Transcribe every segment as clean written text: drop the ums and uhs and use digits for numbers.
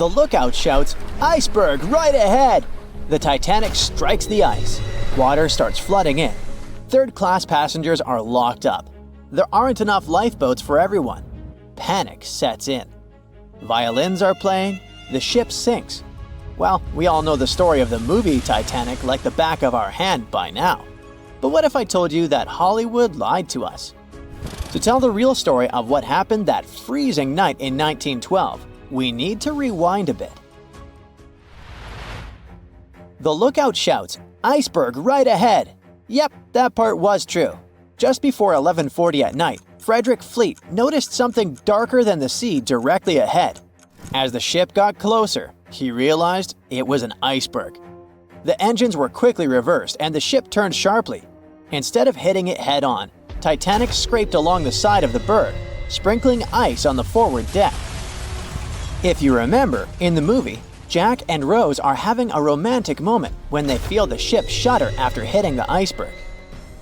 The lookout shouts, "Iceberg right ahead!" The Titanic strikes the ice. Water starts flooding in. Third-class passengers are locked up. There aren't enough lifeboats for everyone. Panic sets in. Violins are playing. The ship sinks. Well, we all know the story of the movie Titanic like the back of our hand by now. But what if I told you that Hollywood lied to us? To tell the real story of what happened that freezing night in 1912, we need to rewind a bit. The lookout shouts, "Iceberg right ahead!" Yep, that part was true. Just before 11:40 at night, Frederick Fleet noticed something darker than the sea directly ahead. As the ship got closer, he realized it was an iceberg. The engines were quickly reversed and the ship turned sharply. Instead of hitting it head-on, Titanic scraped along the side of the berg, sprinkling ice on the forward deck. If you remember, in the movie, Jack and Rose are having a romantic moment when they feel the ship shudder after hitting the iceberg.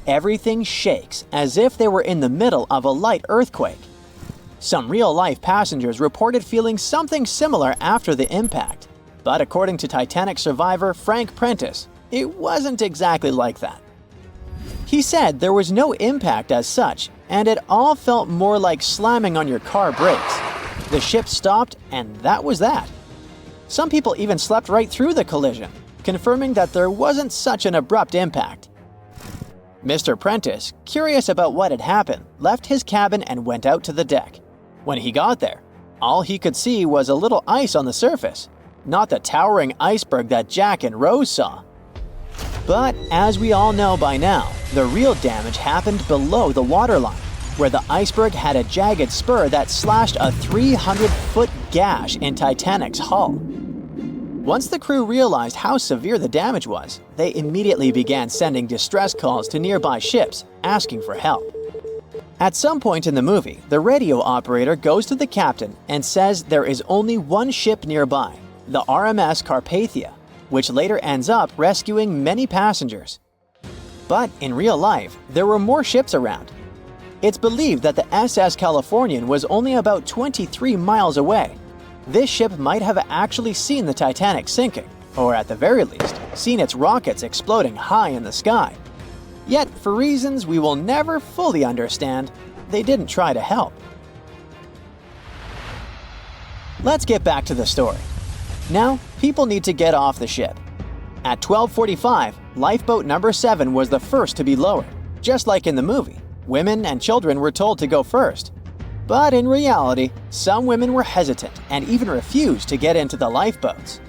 Everything shakes as if they were in the middle of a light earthquake. Some real-life passengers reported feeling something similar after the impact, but according to Titanic survivor Frank Prentice, it wasn't exactly like that. He said there was no impact as such, and it all felt more like slamming on your car brakes. The ship stopped, and that was that. Some people even slept right through the collision, confirming that there wasn't such an abrupt impact. Mr. Prentice, curious about what had happened, left his cabin and went out to the deck. When he got there, all he could see was a little ice on the surface, not the towering iceberg that Jack and Rose saw. But as we all know by now, the real damage happened below the waterline, where the iceberg had a jagged spur that slashed a 300-foot gash in Titanic's hull. Once the crew realized how severe the damage was, they immediately began sending distress calls to nearby ships, asking for help. At some point in the movie, the radio operator goes to the captain and says there is only one ship nearby, the RMS Carpathia, which later ends up rescuing many passengers. But in real life, there were more ships around. It's believed that the SS Californian was only about 23 miles away. This ship might have actually seen the Titanic sinking, or at the very least, seen its rockets exploding high in the sky. Yet, for reasons we will never fully understand, they didn't try to help. Let's get back to the story. Now, people need to get off the ship. At 12:45, lifeboat number 7 was the first to be lowered. Just like in the movie, women and children were told to go first. But in reality, some women were hesitant and even refused to get into the lifeboats.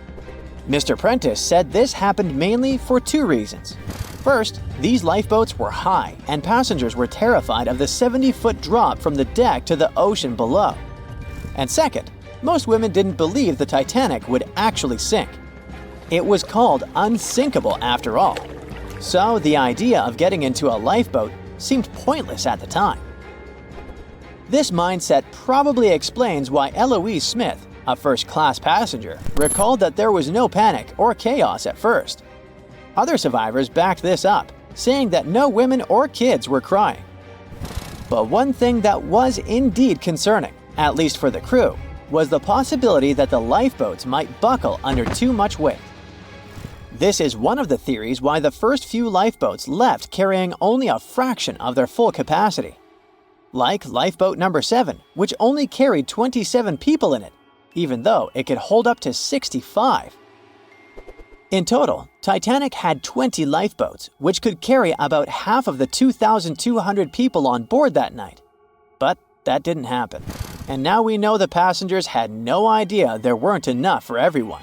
Mr. Prentice said this happened mainly for two reasons. First, these lifeboats were high and passengers were terrified of the 70-foot drop from the deck to the ocean below. And second, most women didn't believe the Titanic would actually sink. It was called unsinkable after all. So the idea of getting into a lifeboat seemed pointless at the time. This mindset probably explains why Eloise Smith, a first-class passenger, recalled that there was no panic or chaos at first. Other survivors backed this up, saying that no women or kids were crying. But one thing that was indeed concerning, at least for the crew, was the possibility that the lifeboats might buckle under too much weight. This is one of the theories why the first few lifeboats left carrying only a fraction of their full capacity. Like lifeboat number 7, which only carried 27 people in it, even though it could hold up to 65. In total, Titanic had 20 lifeboats, which could carry about half of the 2,200 people on board that night. But that didn't happen. And now we know the passengers had no idea there weren't enough for everyone.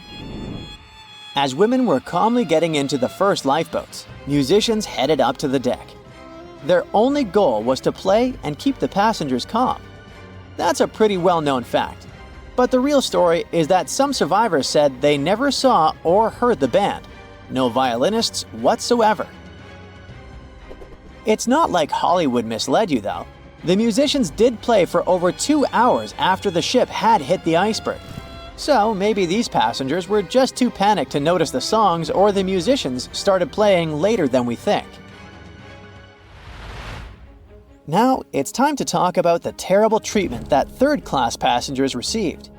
As women were calmly getting into the first lifeboats, musicians headed up to the deck. Their only goal was to play and keep the passengers calm. That's a pretty well-known fact. But the real story is that some survivors said they never saw or heard the band. No violinists whatsoever. It's not like Hollywood misled you though. The musicians did play for over 2 hours after the ship had hit the iceberg. So maybe these passengers were just too panicked to notice the songs, or the musicians started playing later than we think. Now, it's time to talk about the terrible treatment that third-class passengers received.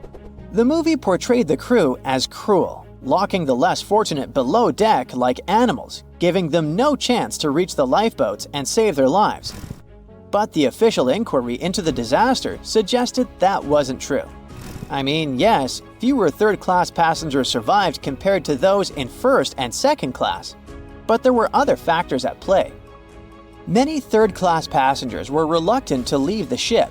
The movie portrayed the crew as cruel, locking the less fortunate below deck like animals, giving them no chance to reach the lifeboats and save their lives. But the official inquiry into the disaster suggested that wasn't true. I mean, yes, fewer third-class passengers survived compared to those in first and second class, but there were other factors at play. Many third-class passengers were reluctant to leave the ship,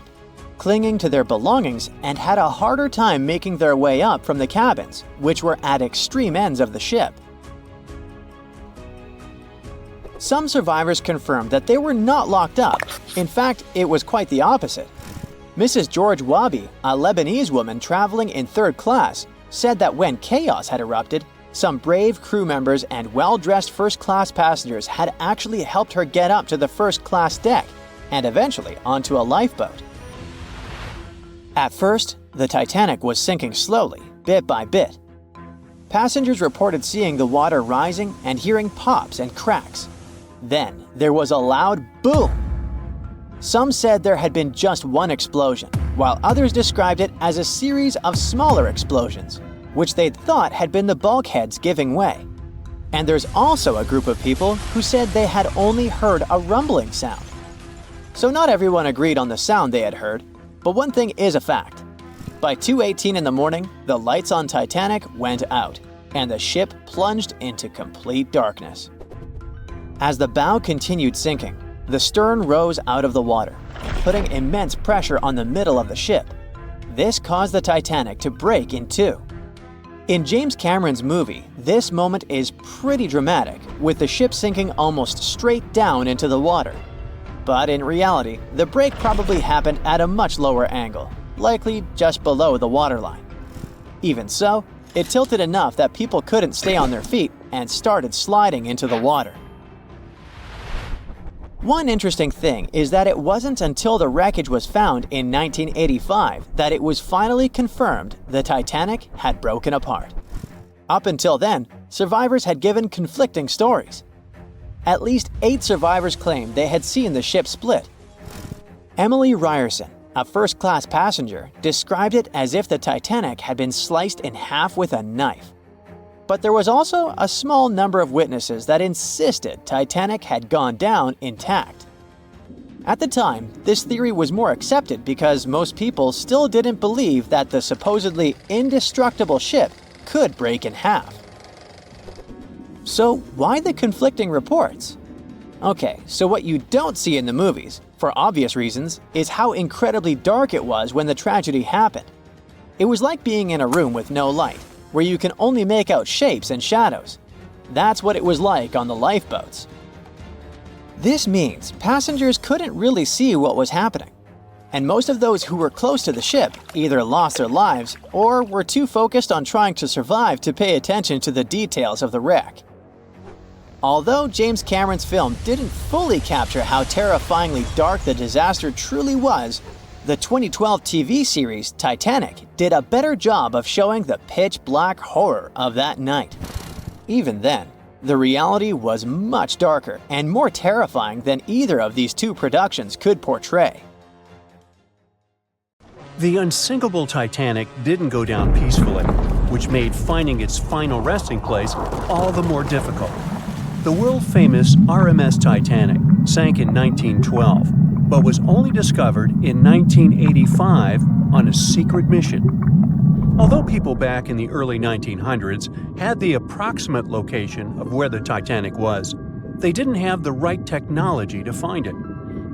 clinging to their belongings, and had a harder time making their way up from the cabins, which were at extreme ends of the ship. Some survivors confirmed that they were not locked up. In fact, it was quite the opposite. Mrs. George Wabi, a Lebanese woman traveling in third class, said that when chaos had erupted, some brave crew members and well-dressed first-class passengers had actually helped her get up to the first-class deck and eventually onto a lifeboat. At first, the Titanic was sinking slowly, bit by bit. Passengers reported seeing the water rising and hearing pops and cracks. Then, there was a loud boom. Some said there had been just one explosion, while others described it as a series of smaller explosions, which they thought had been the bulkheads giving way. And there's also a group of people who said they had only heard a rumbling sound. So not everyone agreed on the sound they had heard, but one thing is a fact. By 2:18 in the morning, the lights on Titanic went out, and the ship plunged into complete darkness. As the bow continued sinking, the stern rose out of the water, putting immense pressure on the middle of the ship. This caused the Titanic to break in two. In James Cameron's movie, this moment is pretty dramatic, with the ship sinking almost straight down into the water. But in reality, the break probably happened at a much lower angle, likely just below the waterline. Even so, it tilted enough that people couldn't stay on their feet and started sliding into the water. One interesting thing is that it wasn't until the wreckage was found in 1985 that it was finally confirmed the Titanic had broken apart. Up until then, survivors had given conflicting stories. At least 8 survivors claimed they had seen the ship split. Emily Ryerson, a first-class passenger, described it as if the Titanic had been sliced in half with a knife. But there was also a small number of witnesses that insisted Titanic had gone down intact. At the time, this theory was more accepted because most people still didn't believe that the supposedly indestructible ship could break in half. So why the conflicting reports? Okay, so what you don't see in the movies, for obvious reasons, is how incredibly dark it was when the tragedy happened. It was like being in a room with no light, where you can only make out shapes and shadows. That's what it was like on the lifeboats. This means passengers couldn't really see what was happening, and most of those who were close to the ship either lost their lives or were too focused on trying to survive to pay attention to the details of the wreck. Although James Cameron's film didn't fully capture how terrifyingly dark the disaster truly was, the 2012 TV series Titanic did a better job of showing the pitch-black horror of that night. Even then, the reality was much darker and more terrifying than either of these two productions could portray. The unsinkable Titanic didn't go down peacefully, which made finding its final resting place all the more difficult. The world-famous RMS Titanic sank in 1912, but was only discovered in 1985 on a secret mission. Although people back in the early 1900s had the approximate location of where the Titanic was, they didn't have the right technology to find it.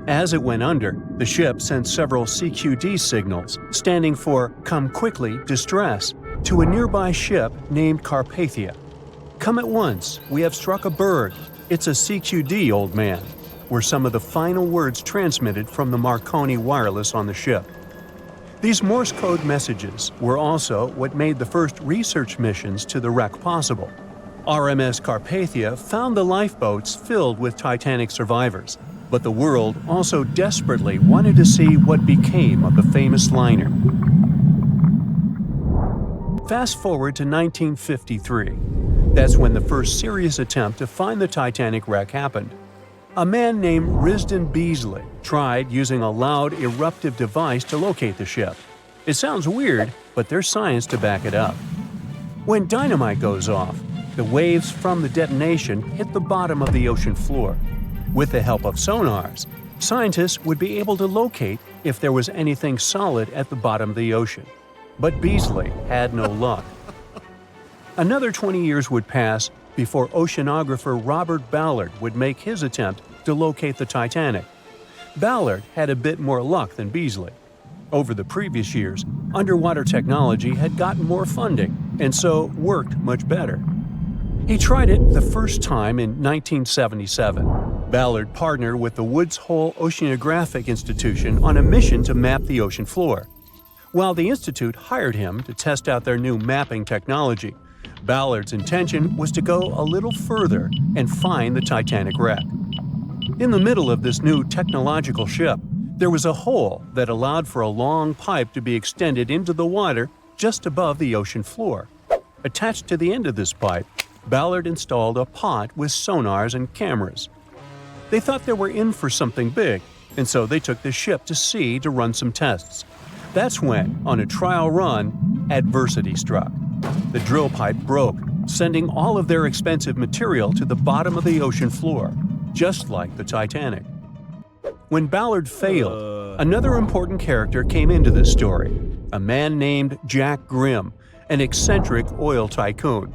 As it went under, the ship sent several CQD signals, standing for Come Quickly, Distress, to a nearby ship named Carpathia. Come at once, we have struck a berg. It's a CQD, old man, were some of the final words transmitted from the Marconi wireless on the ship. These Morse code messages were also what made the first research missions to the wreck possible. RMS Carpathia found the lifeboats filled with Titanic survivors, but the world also desperately wanted to see what became of the famous liner. Fast forward to 1953. That's when the first serious attempt to find the Titanic wreck happened. A man named Risdon Beasley tried using a loud eruptive device to locate the ship. It sounds weird, but there's science to back it up. When dynamite goes off, the waves from the detonation hit the bottom of the ocean floor. With the help of sonars, scientists would be able to locate if there was anything solid at the bottom of the ocean. But Beasley had no luck. Another 20 years would pass before oceanographer Robert Ballard would make his attempt to locate the Titanic. Ballard had a bit more luck than Beasley. Over the previous years, underwater technology had gotten more funding and so worked much better. He tried it the first time in 1977. Ballard partnered with the Woods Hole Oceanographic Institution on a mission to map the ocean floor. While the institute hired him to test out their new mapping technology, Ballard's intention was to go a little further and find the Titanic wreck. In the middle of this new technological ship, there was a hole that allowed for a long pipe to be extended into the water just above the ocean floor. Attached to the end of this pipe, Ballard installed a pod with sonars and cameras. They thought they were in for something big, and so they took the ship to sea to run some tests. That's when, on a trial run, adversity struck. The drill pipe broke, sending all of their expensive material to the bottom of the ocean floor, just like the Titanic. When Ballard failed, another important character came into the story, a man named Jack Grimm, an eccentric oil tycoon.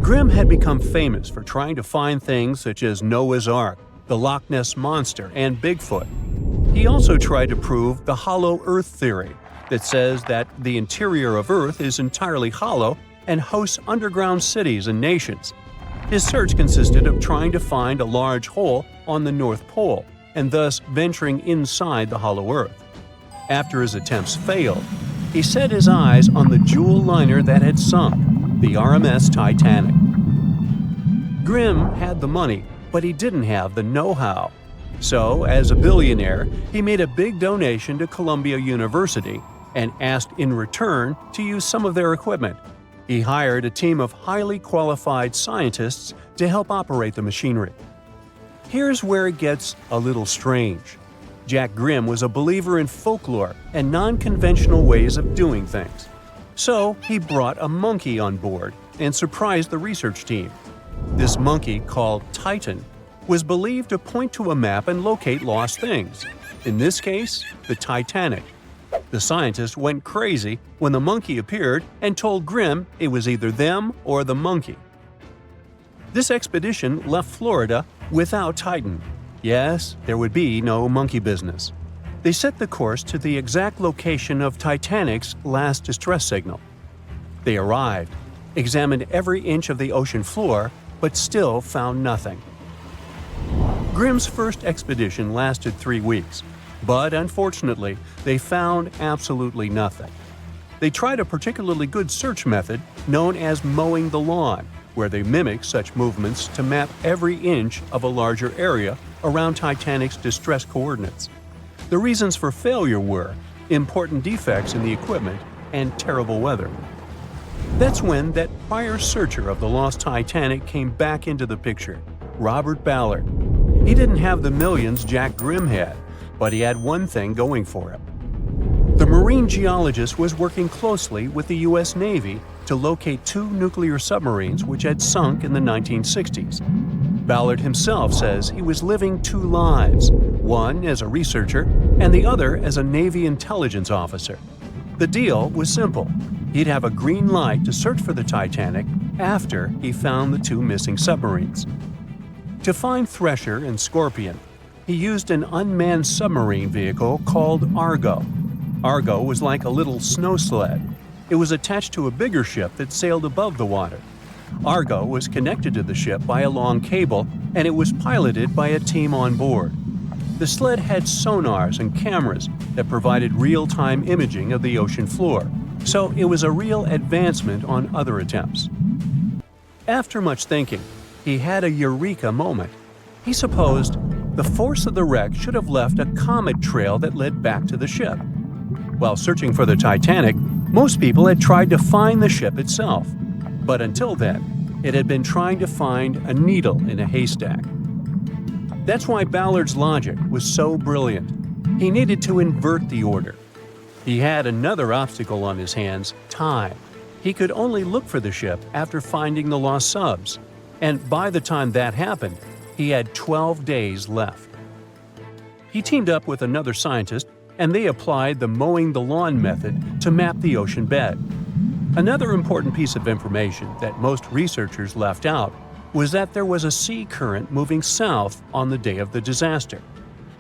Grimm had become famous for trying to find things such as Noah's Ark, the Loch Ness Monster, and Bigfoot. He also tried to prove the hollow Earth theory that says that the interior of Earth is entirely hollow and hosts underground cities and nations. His search consisted of trying to find a large hole on the North Pole and thus venturing inside the hollow Earth. After his attempts failed, he set his eyes on the jewel liner that had sunk, the RMS Titanic. Grimm had the money, but he didn't have the know-how. So, as a billionaire, he made a big donation to Columbia University and asked in return to use some of their equipment. He hired a team of highly qualified scientists to help operate the machinery. Here's where it gets a little strange. Jack Grimm was a believer in folklore and non-conventional ways of doing things. So he brought a monkey on board and surprised the research team. This monkey, called Titan, was believed to point to a map and locate lost things. In this case, the Titanic. The scientists went crazy when the monkey appeared and told Grimm it was either them or the monkey. This expedition left Florida without Titan. Yes, there would be no monkey business. They set the course to the exact location of Titanic's last distress signal. They arrived, examined every inch of the ocean floor, but still found nothing. Grimm's first expedition lasted 3 weeks, but unfortunately, they found absolutely nothing. They tried a particularly good search method known as mowing the lawn, where they mimic such movements to map every inch of a larger area around Titanic's distress coordinates. The reasons for failure were important defects in the equipment and terrible weather. That's when that prior searcher of the lost Titanic came back into the picture, Robert Ballard. He didn't have the millions Jack Grimm had, but he had one thing going for him. The marine geologist was working closely with the U.S. Navy to locate 2 nuclear submarines which had sunk in the 1960s. Ballard himself says he was living 2 lives, one as a researcher and the other as a Navy intelligence officer. The deal was simple. He'd have a green light to search for the Titanic after he found the 2 missing submarines. To find Thresher and Scorpion, he used an unmanned submarine vehicle called Argo. Argo was like a little snow sled. It was attached to a bigger ship that sailed above the water. Argo was connected to the ship by a long cable, and it was piloted by a team on board. The sled had sonars and cameras that provided real-time imaging of the ocean floor, so it was a real advancement on other attempts. After much thinking, he had a eureka moment. He supposed the force of the wreck should have left a comet trail that led back to the ship. While searching for the Titanic, most people had tried to find the ship itself. But until then, it had been trying to find a needle in a haystack. That's why Ballard's logic was so brilliant. He needed to invert the order. He had another obstacle on his hands: time. He could only look for the ship after finding the lost subs, and by the time that happened, he had 12 days left. He teamed up with another scientist, and they applied the mowing the lawn method to map the ocean bed. Another important piece of information that most researchers left out was that there was a sea current moving south on the day of the disaster.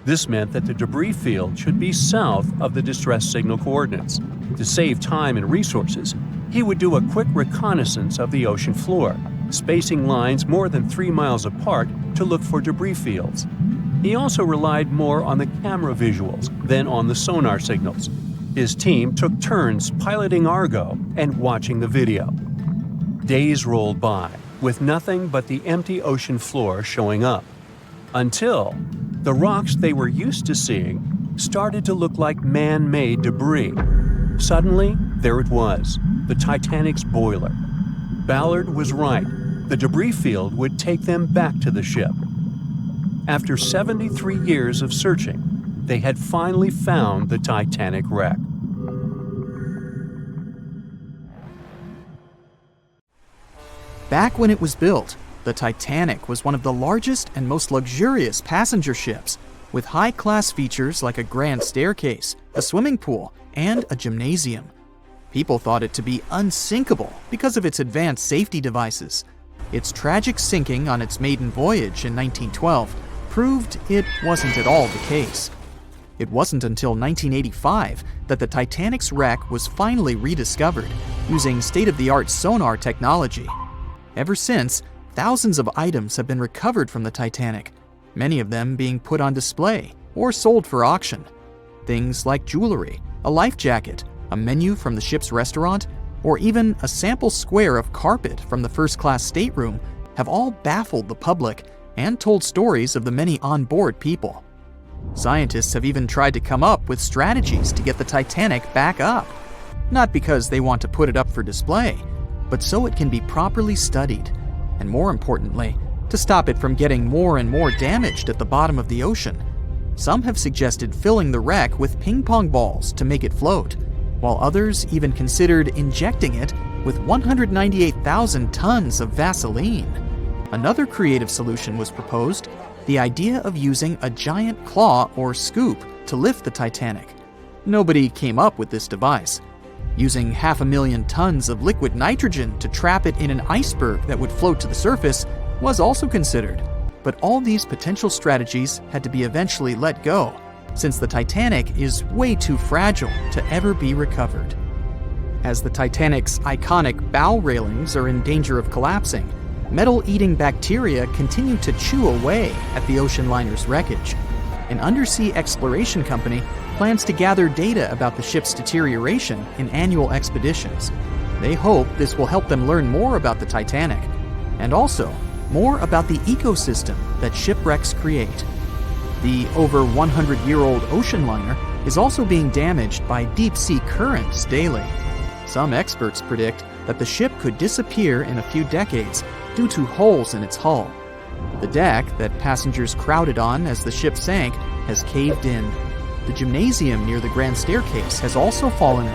This meant that the debris field should be south of the distress signal coordinates. To save time and resources, he would do a quick reconnaissance of the ocean floor, spacing lines more than 3 miles apart to look for debris fields. He also relied more on the camera visuals than on the sonar signals. His team took turns piloting Argo and watching the video. Days rolled by, with nothing but the empty ocean floor showing up, until the rocks they were used to seeing started to look like man-made debris. Suddenly, there it was, the Titanic's boiler. Ballard was right. The debris field would take them back to the ship. After 73 years of searching, they had finally found the Titanic wreck. Back when it was built, the Titanic was one of the largest and most luxurious passenger ships, with high-class features like a grand staircase, a swimming pool, and a gymnasium. People thought it to be unsinkable because of its advanced safety devices. Its tragic sinking on its maiden voyage in 1912 proved it wasn't at all the case. It wasn't until 1985 that the Titanic's wreck was finally rediscovered using state-of-the-art sonar technology. Ever since, thousands of items have been recovered from the Titanic, many of them being put on display or sold for auction. Things like jewelry, a life jacket, a menu from the ship's restaurant, or even a sample square of carpet from the first-class stateroom have all baffled the public and told stories of the many on-board people. Scientists have even tried to come up with strategies to get the Titanic back up, not because they want to put it up for display, but so it can be properly studied, and more importantly, to stop it from getting more and more damaged at the bottom of the ocean. Some have suggested filling the wreck with ping pong balls to make it float, while others even considered injecting it with 198,000 tons of Vaseline. Another creative solution was proposed, the idea of using a giant claw or scoop to lift the Titanic. Nobody came up with this device. Using 500,000 tons of liquid nitrogen to trap it in an iceberg that would float to the surface was also considered, but all these potential strategies had to be eventually let go, since the Titanic is way too fragile to ever be recovered. As the Titanic's iconic bow railings are in danger of collapsing, metal-eating bacteria continue to chew away at the ocean liner's wreckage. An undersea exploration company plans to gather data about the ship's deterioration in annual expeditions. They hope this will help them learn more about the Titanic, and also more about the ecosystem that shipwrecks create. The over 100-year-old ocean liner is also being damaged by deep-sea currents daily. Some experts predict that the ship could disappear in a few decades due to holes in its hull. The deck that passengers crowded on as the ship sank has caved in. The gymnasium near the grand staircase has also fallen in,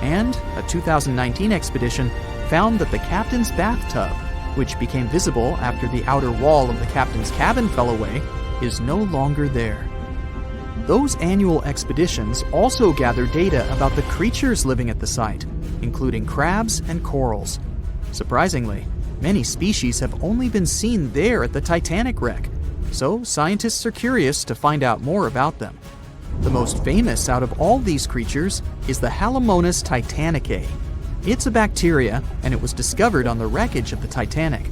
and a 2019 expedition found that the captain's bathtub, which became visible after the outer wall of the captain's cabin fell away, is no longer there. Those annual expeditions also gather data about the creatures living at the site, including crabs and corals. Surprisingly, many species have only been seen there at the Titanic wreck, so scientists are curious to find out more about them. The most famous out of all these creatures is the Halomonas titanicae. It's a bacteria, and it was discovered on the wreckage of the Titanic.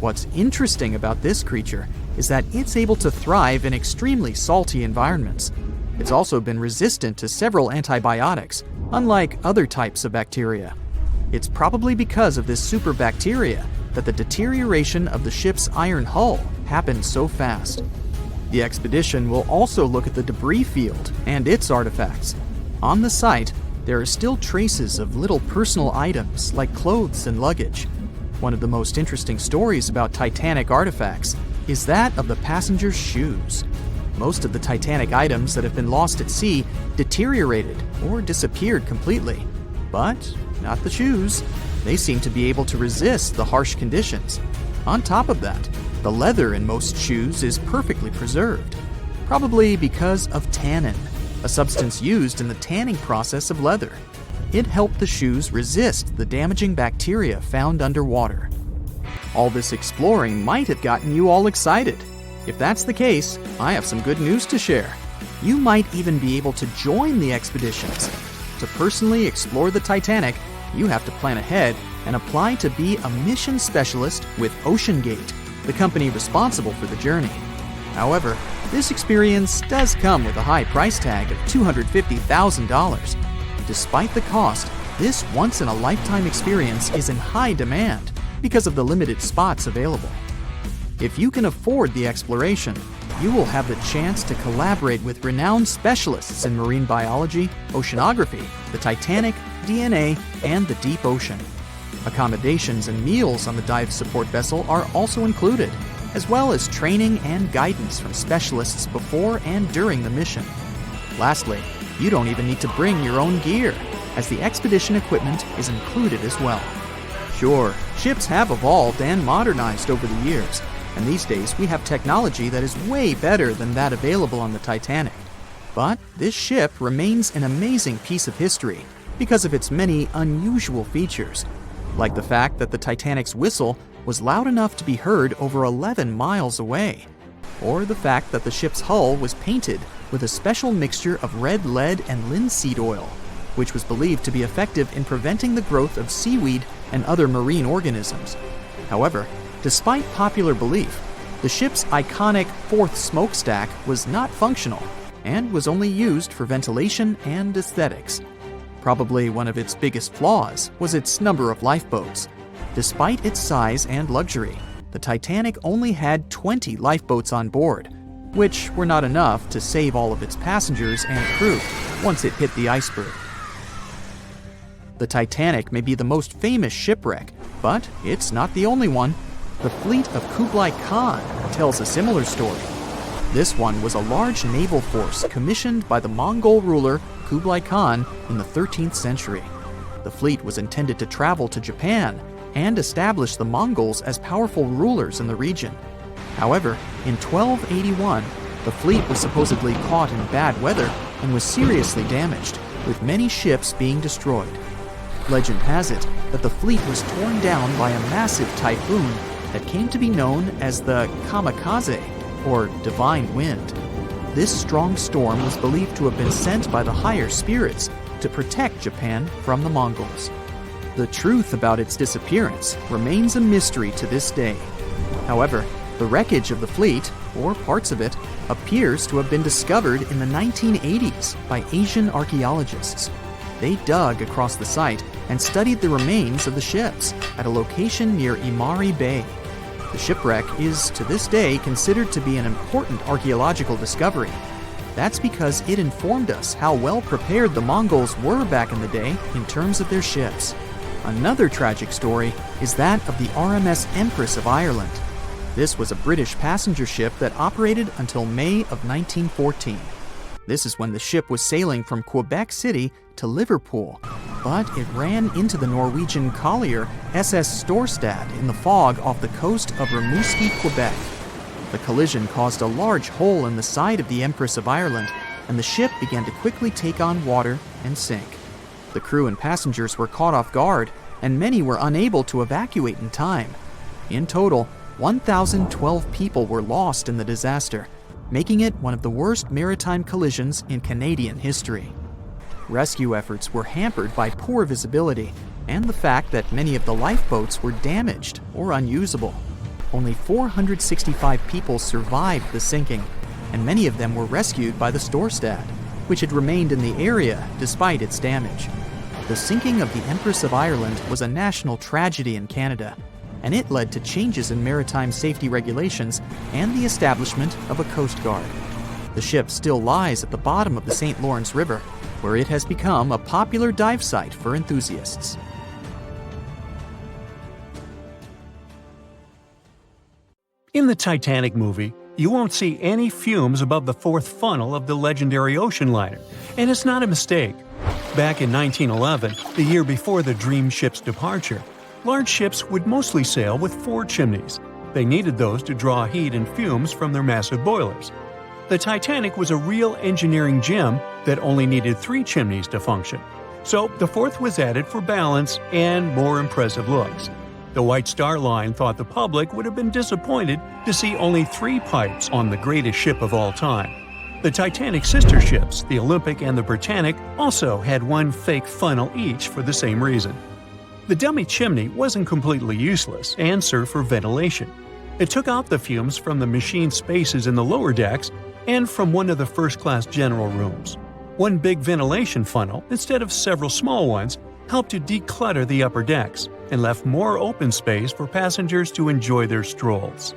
What's interesting about this creature is that it's able to thrive in extremely salty environments. It's also been resistant to several antibiotics, unlike other types of bacteria. It's probably because of this superbacteria that the deterioration of the ship's iron hull happened so fast. The expedition will also look at the debris field and its artifacts. On the site, there are still traces of little personal items like clothes and luggage. One of the most interesting stories about Titanic artifacts is that of the passengers' shoes. Most of the Titanic items that have been lost at sea deteriorated or disappeared completely. But not the shoes. They seem to be able to resist the harsh conditions. On top of that, the leather in most shoes is perfectly preserved, probably because of tannin, a substance used in the tanning process of leather. It helped the shoes resist the damaging bacteria found underwater. All this exploring might have gotten you all excited. If that's the case, I have some good news to share. You might even be able to join the expeditions. To personally explore the Titanic, you have to plan ahead and apply to be a mission specialist with OceanGate, the company responsible for the journey. However, this experience does come with a high price tag of $250,000. Despite the cost, this once-in-a-lifetime experience is in high demand because of the limited spots available. If you can afford the exploration, you will have the chance to collaborate with renowned specialists in marine biology, oceanography, the Titanic, DNA, and the deep ocean. Accommodations and meals on the dive support vessel are also included, as well as training and guidance from specialists before and during the mission. Lastly, you don't even need to bring your own gear, as the expedition equipment is included as well. Sure, ships have evolved and modernized over the years, and these days we have technology that is way better than that available on the Titanic. But this ship remains an amazing piece of history because of its many unusual features, like the fact that the Titanic's whistle was loud enough to be heard over 11 miles away, or the fact that the ship's hull was painted with a special mixture of red lead and linseed oil, which was believed to be effective in preventing the growth of seaweed and other marine organisms. However, despite popular belief, the ship's iconic fourth smokestack was not functional and was only used for ventilation and aesthetics. Probably one of its biggest flaws was its number of lifeboats. Despite its size and luxury, the Titanic only had 20 lifeboats on board, which were not enough to save all of its passengers and crew once it hit the iceberg. The Titanic may be the most famous shipwreck, but it's not the only one. The fleet of Kublai Khan tells a similar story. This one was a large naval force commissioned by the Mongol ruler Kublai Khan in the 13th century. The fleet was intended to travel to Japan and establish the Mongols as powerful rulers in the region. However, in 1281, the fleet was supposedly caught in bad weather and was seriously damaged, with many ships being destroyed. Legend has it that the fleet was torn down by a massive typhoon that came to be known as the kamikaze, or divine wind. This strong storm was believed to have been sent by the higher spirits to protect Japan from the Mongols. The truth about its disappearance remains a mystery to this day. However, the wreckage of the fleet, or parts of it, appears to have been discovered in the 1980s by Asian archaeologists. They dug across the site and studied the remains of the ships at a location near Imari Bay. The shipwreck is, to this day, considered to be an important archaeological discovery. That's because it informed us how well prepared the Mongols were back in the day in terms of their ships. Another tragic story is that of the RMS Empress of Ireland. This was a British passenger ship that operated until May of 1914. This is when the ship was sailing from Quebec City to Liverpool, but it ran into the Norwegian collier SS Storstad in the fog off the coast of Rimouski, Quebec. The collision caused a large hole in the side of the Empress of Ireland, and the ship began to quickly take on water and sink. The crew and passengers were caught off guard, and many were unable to evacuate in time. In total, 1,012 people were lost in the disaster, making it one of the worst maritime collisions in Canadian history. Rescue efforts were hampered by poor visibility and the fact that many of the lifeboats were damaged or unusable. Only 465 people survived the sinking, and many of them were rescued by the Storstad, which had remained in the area despite its damage. The sinking of the Empress of Ireland was a national tragedy in Canada, and it led to changes in maritime safety regulations and the establishment of a Coast Guard. The ship still lies at the bottom of the St. Lawrence River, where it has become a popular dive site for enthusiasts. In the Titanic movie, You won't see any fumes above the fourth funnel of the legendary ocean liner, and it's not a mistake. Back in 1911, the year before the Dream ship's departure, large ships would mostly sail with 4 chimneys. They needed those to draw heat and fumes from their massive boilers. The Titanic was a real engineering gem that only needed 3 chimneys to function. So the 4th was added for balance and more impressive looks. The White Star Line thought the public would have been disappointed to see only 3 pipes on the greatest ship of all time. The Titanic's sister ships, the Olympic and the Britannic, also had 1 fake funnel each for the same reason. The dummy chimney wasn't completely useless and served for ventilation. It took out the fumes from the machine spaces in the lower decks and from one of the first-class general rooms. 1 big ventilation funnel, instead of several small ones, helped to declutter the upper decks and left more open space for passengers to enjoy their strolls.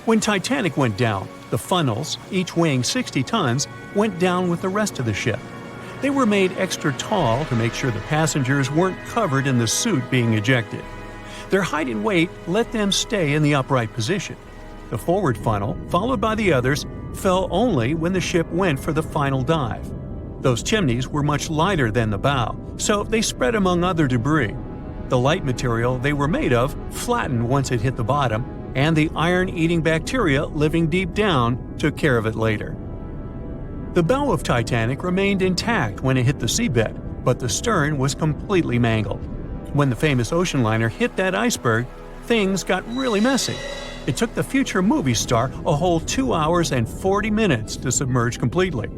When Titanic went down, the funnels, each weighing 60 tons, went down with the rest of the ship. They were made extra tall to make sure the passengers weren't covered in the suit being ejected. Their height and weight let them stay in the upright position. The forward funnel, followed by the others, fell only when the ship went for the final dive. Those chimneys were much lighter than the bow, so they spread among other debris. The light material they were made of flattened once it hit the bottom, and the iron-eating bacteria living deep down took care of it later. The bow of Titanic remained intact when it hit the seabed, but the stern was completely mangled. When the famous ocean liner hit that iceberg, things got really messy. It took the future movie star a whole 2 hours and 40 minutes to submerge completely.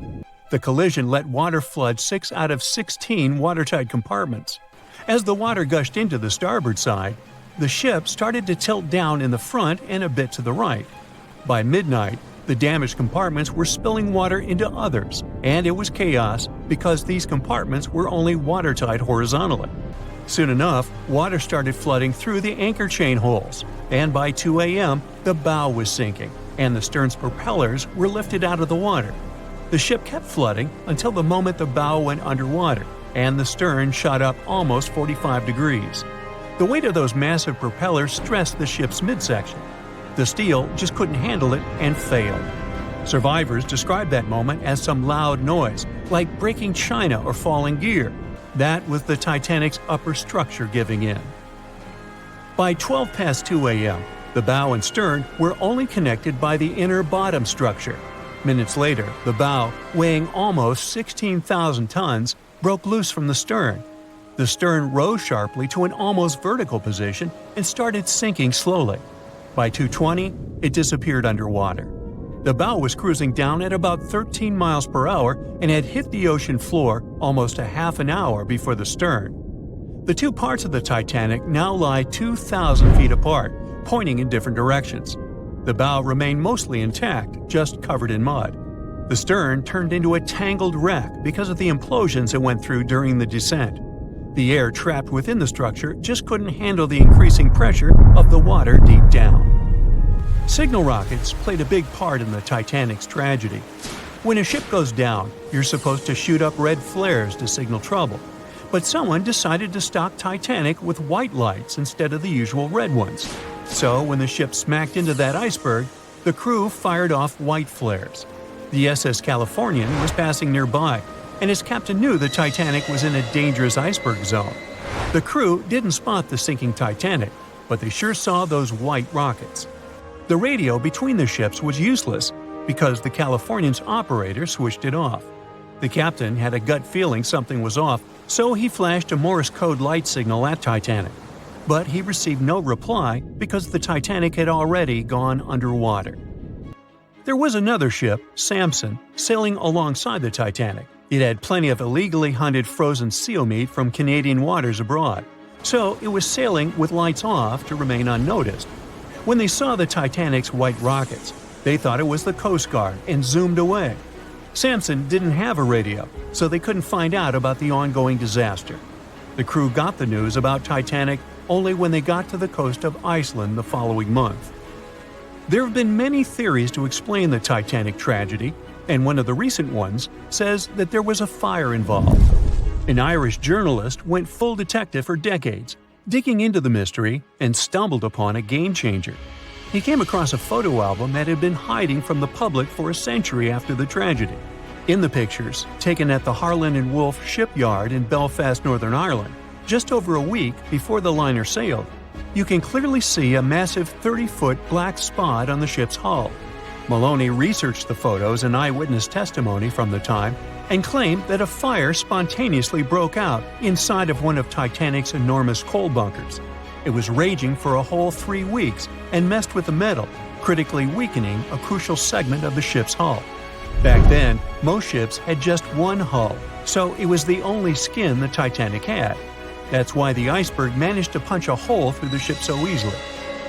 The collision let water flood 6 out of 16 watertight compartments. As the water gushed into the starboard side, the ship started to tilt down in the front and a bit to the right. By midnight, the damaged compartments were spilling water into others, and it was chaos because these compartments were only watertight horizontally. Soon enough, water started flooding through the anchor chain holes, and by 2 a.m., the bow was sinking, and the stern's propellers were lifted out of the water. The ship kept flooding until the moment the bow went underwater, and the stern shot up almost 45 degrees. The weight of those massive propellers stressed the ship's midsection. The steel just couldn't handle it and failed. Survivors described that moment as some loud noise, like breaking china or falling gear. That was the Titanic's upper structure giving in. By 12 past 2 a.m., the bow and stern were only connected by the inner bottom structure. Minutes later, the bow, weighing almost 16,000 tons, broke loose from the stern. The stern rose sharply to an almost vertical position and started sinking slowly. By 2:20, it disappeared underwater. The bow was cruising down at about 13 miles per hour and had hit the ocean floor almost a half an hour before the stern. The 2 parts of the Titanic now lie 2,000 feet apart, pointing in different directions. The bow remained mostly intact, just covered in mud. The stern turned into a tangled wreck because of the implosions it went through during the descent. The air trapped within the structure just couldn't handle the increasing pressure of the water deep down. Signal rockets played a big part in the Titanic's tragedy. When a ship goes down, you're supposed to shoot up red flares to signal trouble. But someone decided to stock Titanic with white lights instead of the usual red ones. So when the ship smacked into that iceberg, the crew fired off white flares. The SS Californian was passing nearby, and his captain knew the Titanic was in a dangerous iceberg zone. The crew didn't spot the sinking Titanic, but they sure saw those white rockets. The radio between the ships was useless because the Californian's operator switched it off. The captain had a gut feeling something was off, so he flashed a Morse code light signal at Titanic. But he received no reply because the Titanic had already gone underwater. There was another ship, Samson, sailing alongside the Titanic. It had plenty of illegally hunted frozen seal meat from Canadian waters abroad, so it was sailing with lights off to remain unnoticed. When they saw the Titanic's white rockets, they thought it was the Coast Guard and zoomed away. Samson didn't have a radio, so they couldn't find out about the ongoing disaster. The crew got the news about Titanic only when they got to the coast of Iceland the following month. There have been many theories to explain the Titanic tragedy, and one of the recent ones says that there was a fire involved. An Irish journalist went full detective for decades, digging into the mystery and stumbled upon a game changer. He came across a photo album that had been hiding from the public for a century after the tragedy. In the pictures, taken at the Harland and Wolff shipyard in Belfast, Northern Ireland, just over a week before the liner sailed, you can clearly see a massive 30-foot black spot on the ship's hull. Maloney researched the photos and eyewitness testimony from the time and claimed that a fire spontaneously broke out inside of one of Titanic's enormous coal bunkers. It was raging for a whole 3 weeks and messed with the metal, critically weakening a crucial segment of the ship's hull. Back then, most ships had just one hull, so it was the only skin the Titanic had. That's why the iceberg managed to punch a hole through the ship so easily.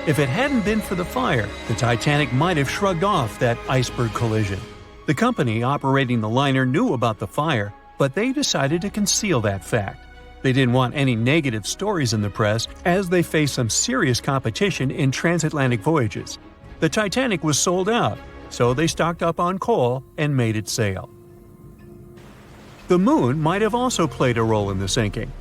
If it hadn't been for the fire, the Titanic might have shrugged off that iceberg collision. The company operating the liner knew about the fire, but they decided to conceal that fact. They didn't want any negative stories in the press as they faced some serious competition in transatlantic voyages. The Titanic was sold out, so they stocked up on coal and made it sail. The moon might have also played a role in the sinking.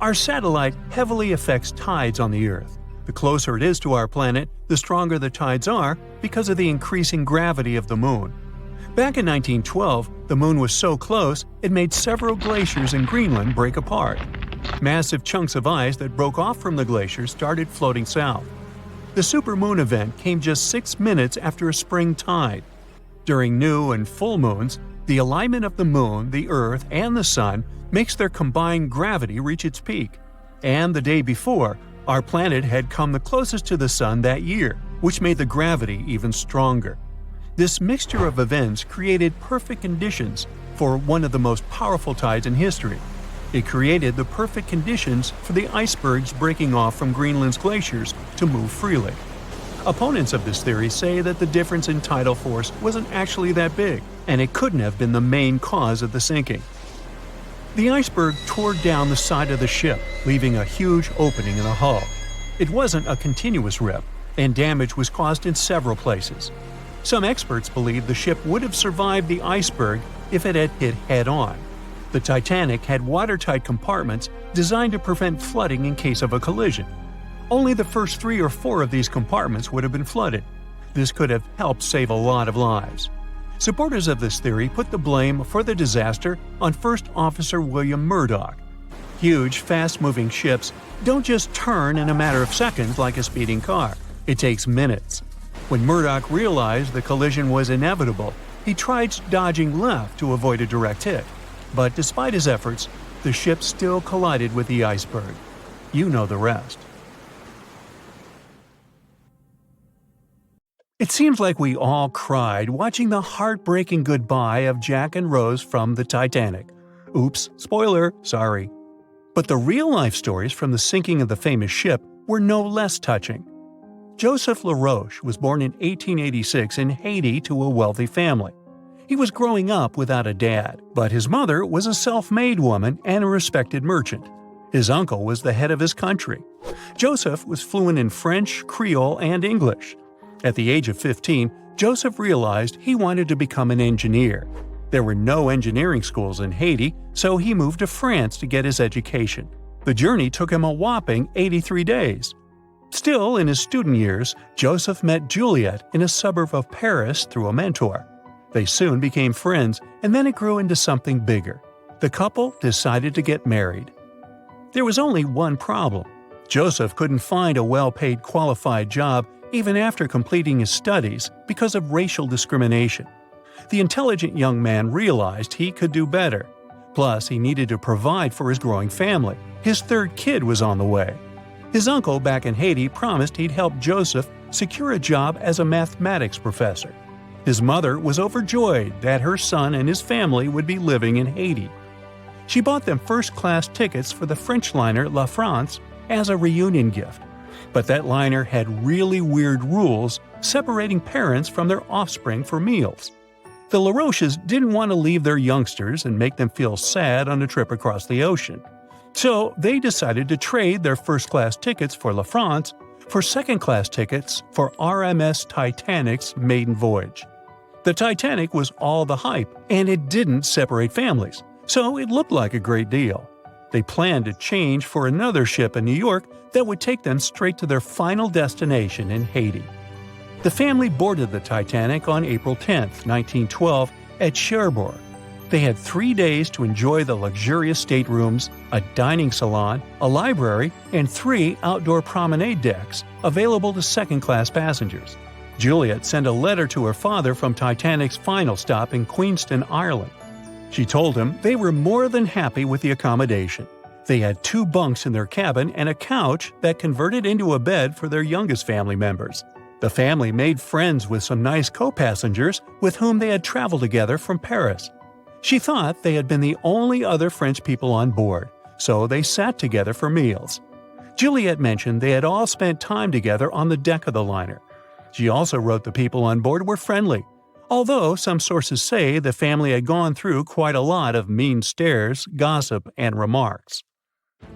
Our satellite heavily affects tides on the Earth. The closer it is to our planet, the stronger the tides are because of the increasing gravity of the moon. Back in 1912, the moon was so close it made several glaciers in Greenland break apart. Massive chunks of ice that broke off from the glaciers started floating south. The supermoon event came just 6 minutes after a spring tide. During new and full moons, the alignment of the moon, the Earth, and the Sun makes their combined gravity reach its peak. And the day before, our planet had come the closest to the Sun that year, which made the gravity even stronger. This mixture of events created perfect conditions for one of the most powerful tides in history. It created the perfect conditions for the icebergs breaking off from Greenland's glaciers to move freely. Opponents of this theory say that the difference in tidal force wasn't actually that big, and it couldn't have been the main cause of the sinking. The iceberg tore down the side of the ship, leaving a huge opening in the hull. It wasn't a continuous rip, and damage was caused in several places. Some experts believe the ship would have survived the iceberg if it had hit head-on. The Titanic had watertight compartments designed to prevent flooding in case of a collision. Only the first 3 or 4 of these compartments would have been flooded. This could have helped save a lot of lives. Supporters of this theory put the blame for the disaster on First Officer William Murdoch. Huge, fast-moving ships don't just turn in a matter of seconds like a speeding car. It takes minutes. When Murdoch realized the collision was inevitable, he tried dodging left to avoid a direct hit. But despite his efforts, the ship still collided with the iceberg. You know the rest. It seems like we all cried watching the heartbreaking goodbye of Jack and Rose from the Titanic. Oops, spoiler, sorry. But the real-life stories from the sinking of the famous ship were no less touching. Joseph LaRoche was born in 1886 in Haiti to a wealthy family. He was growing up without a dad, but his mother was a self-made woman and a respected merchant. His uncle was the head of his country. Joseph was fluent in French, Creole, and English. At the age of 15, Joseph realized he wanted to become an engineer. There were no engineering schools in Haiti, so he moved to France to get his education. The journey took him a whopping 83 days. Still, in his student years, Joseph met Juliet in a suburb of Paris through a mentor. They soon became friends, and then it grew into something bigger. The couple decided to get married. There was only one problem. Joseph couldn't find a well-paid qualified job even after completing his studies because of racial discrimination. The intelligent young man realized he could do better. Plus, he needed to provide for his growing family. His 3rd kid was on the way. His uncle back in Haiti promised he'd help Joseph secure a job as a mathematics professor. His mother was overjoyed that her son and his family would be living in Haiti. She bought them first-class tickets for the French liner La France as a reunion gift. But that liner had really weird rules separating parents from their offspring for meals. The LaRoches didn't want to leave their youngsters and make them feel sad on a trip across the ocean. So they decided to trade their first-class tickets for La France for second-class tickets for RMS Titanic's maiden voyage. The Titanic was all the hype, and it didn't separate families, so it looked like a great deal. They planned to change for another ship in New York that would take them straight to their final destination in Haiti. The family boarded the Titanic on April 10, 1912, at Cherbourg. They had 3 days to enjoy the luxurious staterooms, a dining salon, a library, and 3 outdoor promenade decks available to second-class passengers. Juliet sent a letter to her father from Titanic's final stop in Queenston, Ireland. She told him they were more than happy with the accommodation. They had 2 bunks in their cabin and a couch that converted into a bed for their youngest family members. The family made friends with some nice co-passengers with whom they had traveled together from Paris. She thought they had been the only other French people on board, so they sat together for meals. Juliet mentioned they had all spent time together on the deck of the liner. She also wrote the people on board were friendly, although some sources say the family had gone through quite a lot of mean stares, gossip, and remarks.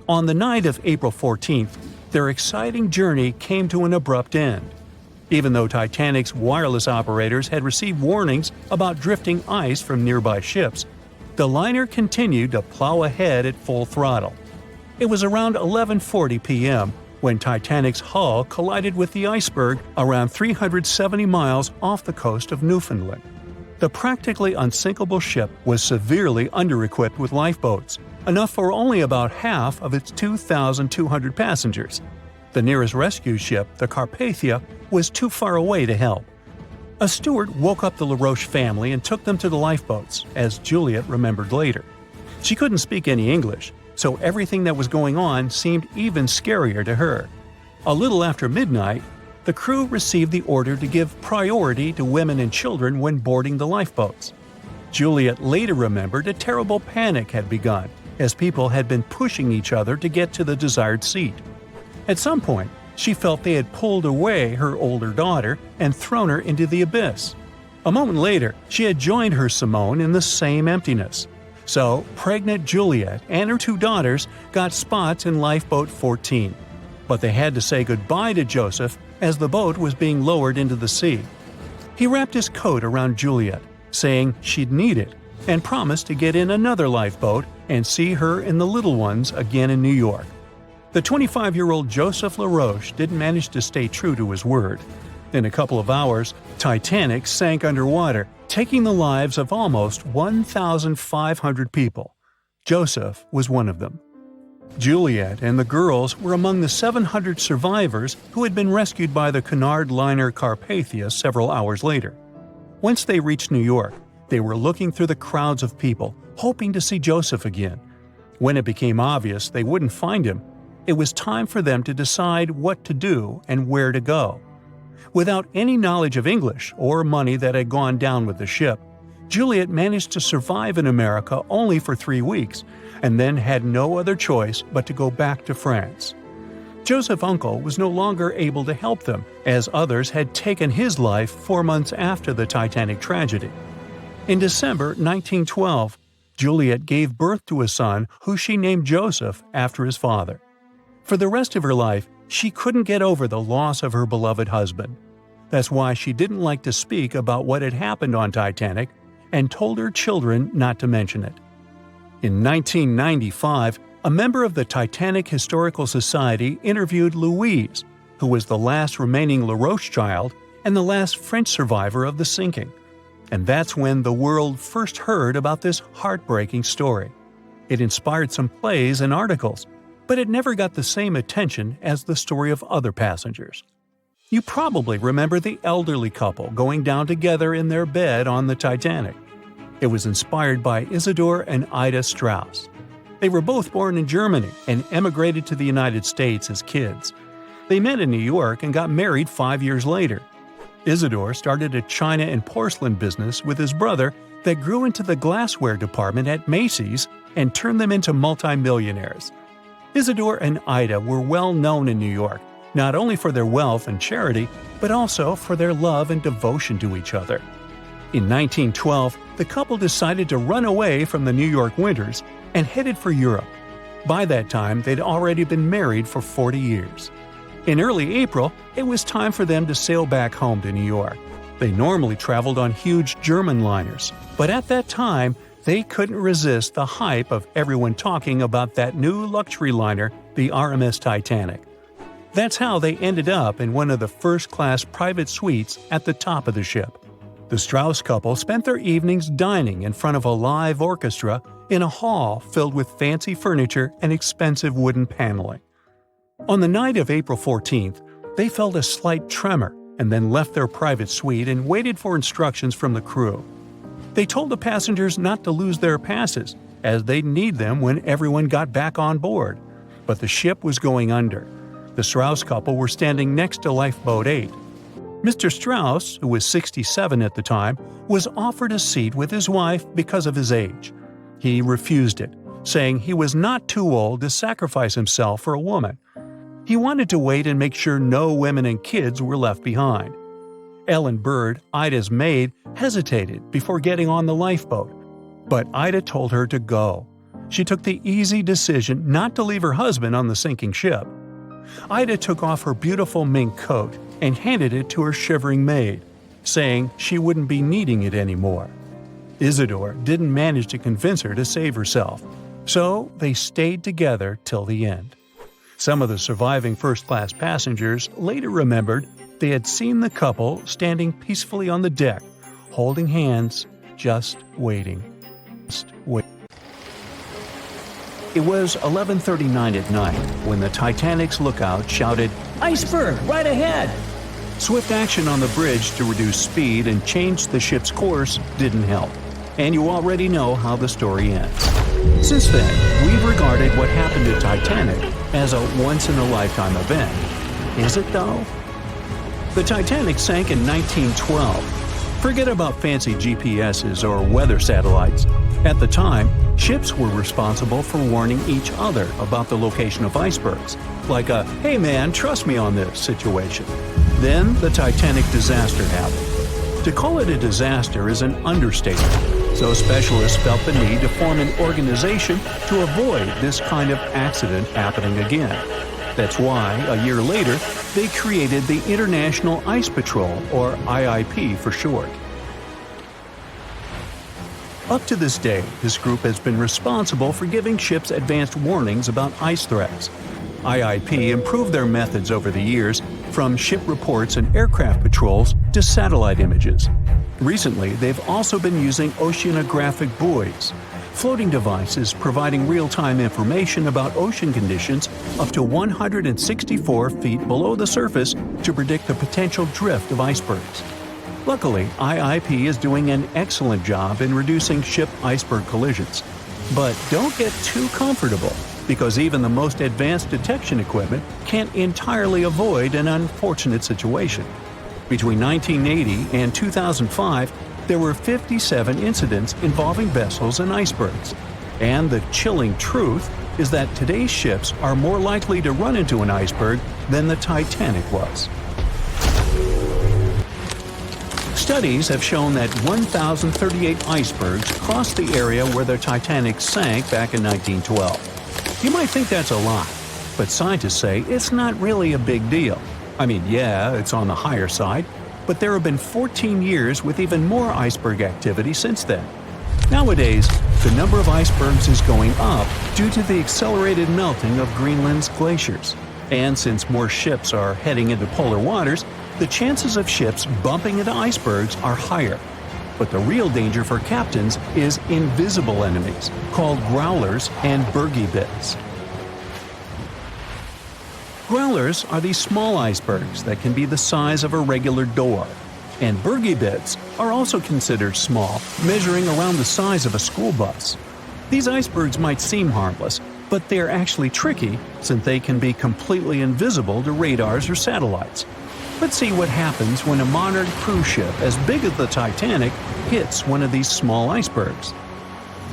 On the night of April 14th, their exciting journey came to an abrupt end. Even though Titanic's wireless operators had received warnings about drifting ice from nearby ships, the liner continued to plow ahead at full throttle. It was around 11:40 p.m. when Titanic's hull collided with the iceberg around 370 miles off the coast of Newfoundland. The practically unsinkable ship was severely under-equipped with lifeboats, enough for only about half of its 2,200 passengers. The nearest rescue ship, the Carpathia, was too far away to help. A steward woke up the LaRoche family and took them to the lifeboats, as Juliet remembered later. She couldn't speak any English, so everything that was going on seemed even scarier to her. A little after midnight, the crew received the order to give priority to women and children when boarding the lifeboats. Juliet later remembered a terrible panic had begun, as people had been pushing each other to get to the desired seat. At some point, she felt they had pulled away her older daughter and thrown her into the abyss. A moment later, she had joined her Simone in the same emptiness. So, pregnant Juliet and her 2 daughters got spots in Lifeboat 14. But they had to say goodbye to Joseph as the boat was being lowered into the sea. He wrapped his coat around Juliet, saying she'd need it, and promised to get in another lifeboat and see her and the little ones again in New York. The 25-year-old Joseph LaRoche didn't manage to stay true to his word. In a couple of hours, Titanic sank underwater, taking the lives of almost 1,500 people. Joseph was one of them. Juliet and the girls were among the 700 survivors who had been rescued by the Cunard liner Carpathia several hours later. Once they reached New York, they were looking through the crowds of people, hoping to see Joseph again. When it became obvious they wouldn't find him, it was time for them to decide what to do and where to go. Without any knowledge of English or money that had gone down with the ship, Juliet managed to survive in America only for 3 weeks, and then had no other choice but to go back to France. Joseph's uncle was no longer able to help them, as others had taken his life 4 months after the Titanic tragedy. In December 1912, Juliet gave birth to a son who she named Joseph after his father. For the rest of her life, she couldn't get over the loss of her beloved husband. That's why she didn't like to speak about what had happened on Titanic and told her children not to mention it. In 1995, a member of the Titanic Historical Society interviewed Louise, who was the last remaining LaRoche child and the last French survivor of the sinking. And that's when the world first heard about this heartbreaking story. It inspired some plays and articles, but it never got the same attention as the story of other passengers. You probably remember the elderly couple going down together in their bed on the Titanic. It was inspired by Isidor and Ida Straus. They were both born in Germany and emigrated to the United States as kids. They met in New York and got married 5 years later. Isidor started a china and porcelain business with his brother that grew into the glassware department at Macy's and turned them into multimillionaires. Isidor and Ida were well known in New York, not only for their wealth and charity, but also for their love and devotion to each other. In 1912, the couple decided to run away from the New York winters and headed for Europe. By that time, they'd already been married for 40 years. In early April, it was time for them to sail back home to New York. They normally traveled on huge German liners, but at that time, they couldn't resist the hype of everyone talking about that new luxury liner, the RMS Titanic. That's how they ended up in one of the first-class private suites at the top of the ship. The Straus couple spent their evenings dining in front of a live orchestra in a hall filled with fancy furniture and expensive wooden paneling. On the night of April 14th, they felt a slight tremor and then left their private suite and waited for instructions from the crew. They told the passengers not to lose their passes, as they'd need them when everyone got back on board. But the ship was going under. The Straus couple were standing next to Lifeboat 8. Mr. Straus, who was 67 at the time, was offered a seat with his wife because of his age. He refused it, saying he was not too old to sacrifice himself for a woman. He wanted to wait and make sure no women and kids were left behind. Ellen Bird, Ida's maid, hesitated before getting on the lifeboat, but Ida told her to go. She took the easy decision not to leave her husband on the sinking ship. Ida took off her beautiful mink coat and handed it to her shivering maid, saying she wouldn't be needing it anymore. Isidore didn't manage to convince her to save herself, so they stayed together till the end. Some of the surviving first-class passengers later remembered they had seen the couple standing peacefully on the deck, holding hands, just waiting. It was 11:39 at night when the Titanic's lookout shouted, "Iceberg, right ahead!" Swift action on the bridge to reduce speed and change the ship's course didn't help, and you already know how the story ends. Since then, we've regarded what happened to Titanic as a once-in-a-lifetime event. Is it though? The Titanic sank in 1912. Forget about fancy GPSs or weather satellites. At the time, ships were responsible for warning each other about the location of icebergs, like a "hey man, trust me on this" situation. Then the Titanic disaster happened. To call it a disaster is an understatement, so specialists felt the need to form an organization to avoid this kind of accident happening again. That's why, a year later, they created the International Ice Patrol, or IIP for short. Up to this day, this group has been responsible for giving ships advanced warnings about ice threats. IIP improved their methods over the years, from ship reports and aircraft patrols to satellite images. Recently, they've also been using oceanographic buoys, floating devices providing real-time information about ocean conditions up to 164 feet below the surface to predict the potential drift of icebergs. Luckily, IIP is doing an excellent job in reducing ship iceberg collisions. But don't get too comfortable, because even the most advanced detection equipment can't entirely avoid an unfortunate situation. Between 1980 and 2005, there were 57 incidents involving vessels and icebergs. And the chilling truth is that today's ships are more likely to run into an iceberg than the Titanic was. Studies have shown that 1,038 icebergs crossed the area where the Titanic sank back in 1912. You might think that's a lot, but scientists say it's not really a big deal. I mean, yeah, it's on the higher side, but there have been 14 years with even more iceberg activity since then. Nowadays, the number of icebergs is going up due to the accelerated melting of Greenland's glaciers. And since more ships are heading into polar waters, the chances of ships bumping into icebergs are higher. But the real danger for captains is invisible enemies, called growlers and bergy bits. Growlers are these small icebergs that can be the size of a regular door. And bergy bits are also considered small, measuring around the size of a school bus. These icebergs might seem harmless, but they're actually tricky since they can be completely invisible to radars or satellites. Let's see what happens when a modern cruise ship as big as the Titanic hits one of these small icebergs.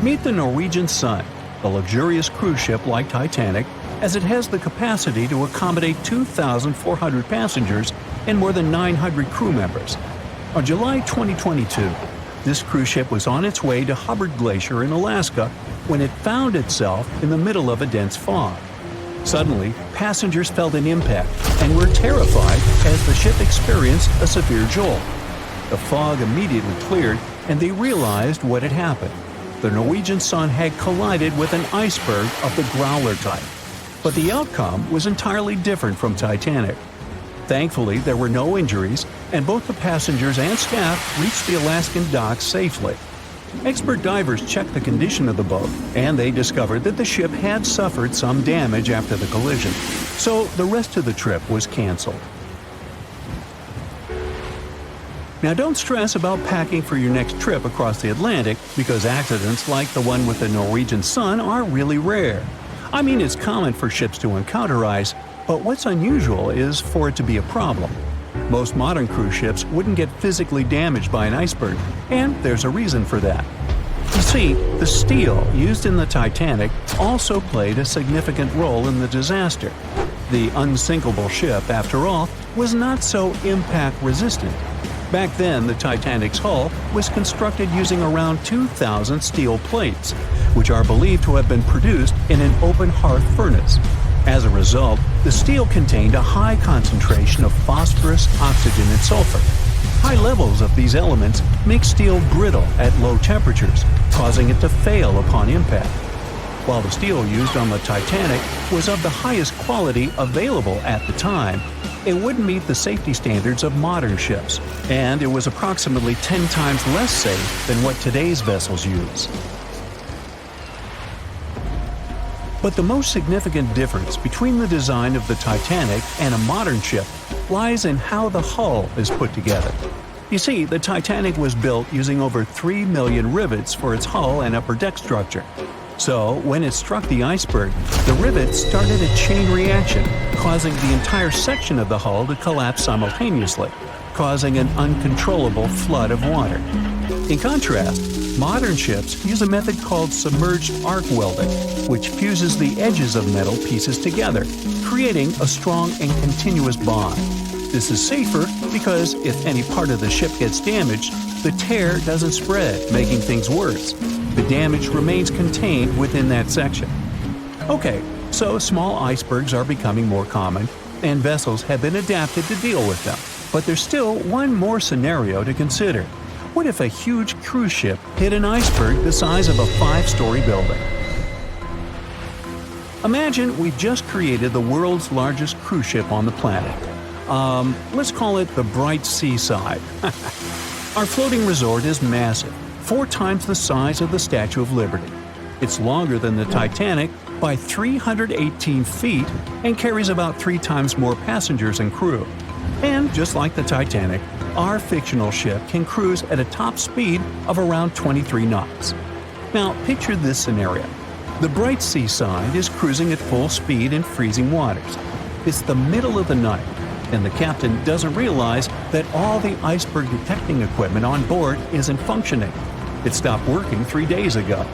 Meet the Norwegian Sun, a luxurious cruise ship like Titanic, as it has the capacity to accommodate 2,400 passengers and more than 900 crew members. On July 2022, this cruise ship was on its way to Hubbard Glacier in Alaska when it found itself in the middle of a dense fog. Suddenly, passengers felt an impact and were terrified as the ship experienced a severe jolt. The fog immediately cleared and they realized what had happened. The Norwegian Sun had collided with an iceberg of the growler type. But the outcome was entirely different from Titanic. Thankfully, there were no injuries, and both the passengers and staff reached the Alaskan docks safely. Expert divers checked the condition of the boat, and they discovered that the ship had suffered some damage after the collision, so the rest of the trip was canceled. Now don't stress about packing for your next trip across the Atlantic, because accidents like the one with the Norwegian Sun are really rare. I mean, it's common for ships to encounter ice, but what's unusual is for it to be a problem. Most modern cruise ships wouldn't get physically damaged by an iceberg, and there's a reason for that. You see, the steel used in the Titanic also played a significant role in the disaster. The unsinkable ship, after all, was not so impact-resistant. Back then, the Titanic's hull was constructed using around 2,000 steel plates, which are believed to have been produced in an open hearth furnace. As a result, the steel contained a high concentration of phosphorus, oxygen, and sulfur. High levels of these elements make steel brittle at low temperatures, causing it to fail upon impact. While the steel used on the Titanic was of the highest quality available at the time, it wouldn't meet the safety standards of modern ships, and it was approximately 10 times less safe than what today's vessels use. But the most significant difference between the design of the Titanic and a modern ship lies in how the hull is put together. You see, the Titanic was built using over 3 million rivets for its hull and upper deck structure. So, when it struck the iceberg, the rivets started a chain reaction, causing the entire section of the hull to collapse simultaneously, causing an uncontrollable flood of water. In contrast, modern ships use a method called submerged arc welding, which fuses the edges of metal pieces together, creating a strong and continuous bond. This is safer because if any part of the ship gets damaged, the tear doesn't spread, making things worse. The damage remains contained within that section. Okay, so small icebergs are becoming more common, and vessels have been adapted to deal with them. But there's still one more scenario to consider. What if a huge cruise ship hit an iceberg the size of a 5-story building? Imagine we've just created the world's largest cruise ship on the planet. Let's call it the Bright Seaside. Our floating resort is massive, 4 times the size of the Statue of Liberty. It's longer than the Titanic by 318 feet and carries about 3 times more passengers and crew. And just like the Titanic, our fictional ship can cruise at a top speed of around 23 knots. Now, picture this scenario. The Bright Seaside is cruising at full speed in freezing waters. It's the middle of the night, and the captain doesn't realize that all the iceberg detecting equipment on board isn't functioning. It stopped working 3 days ago.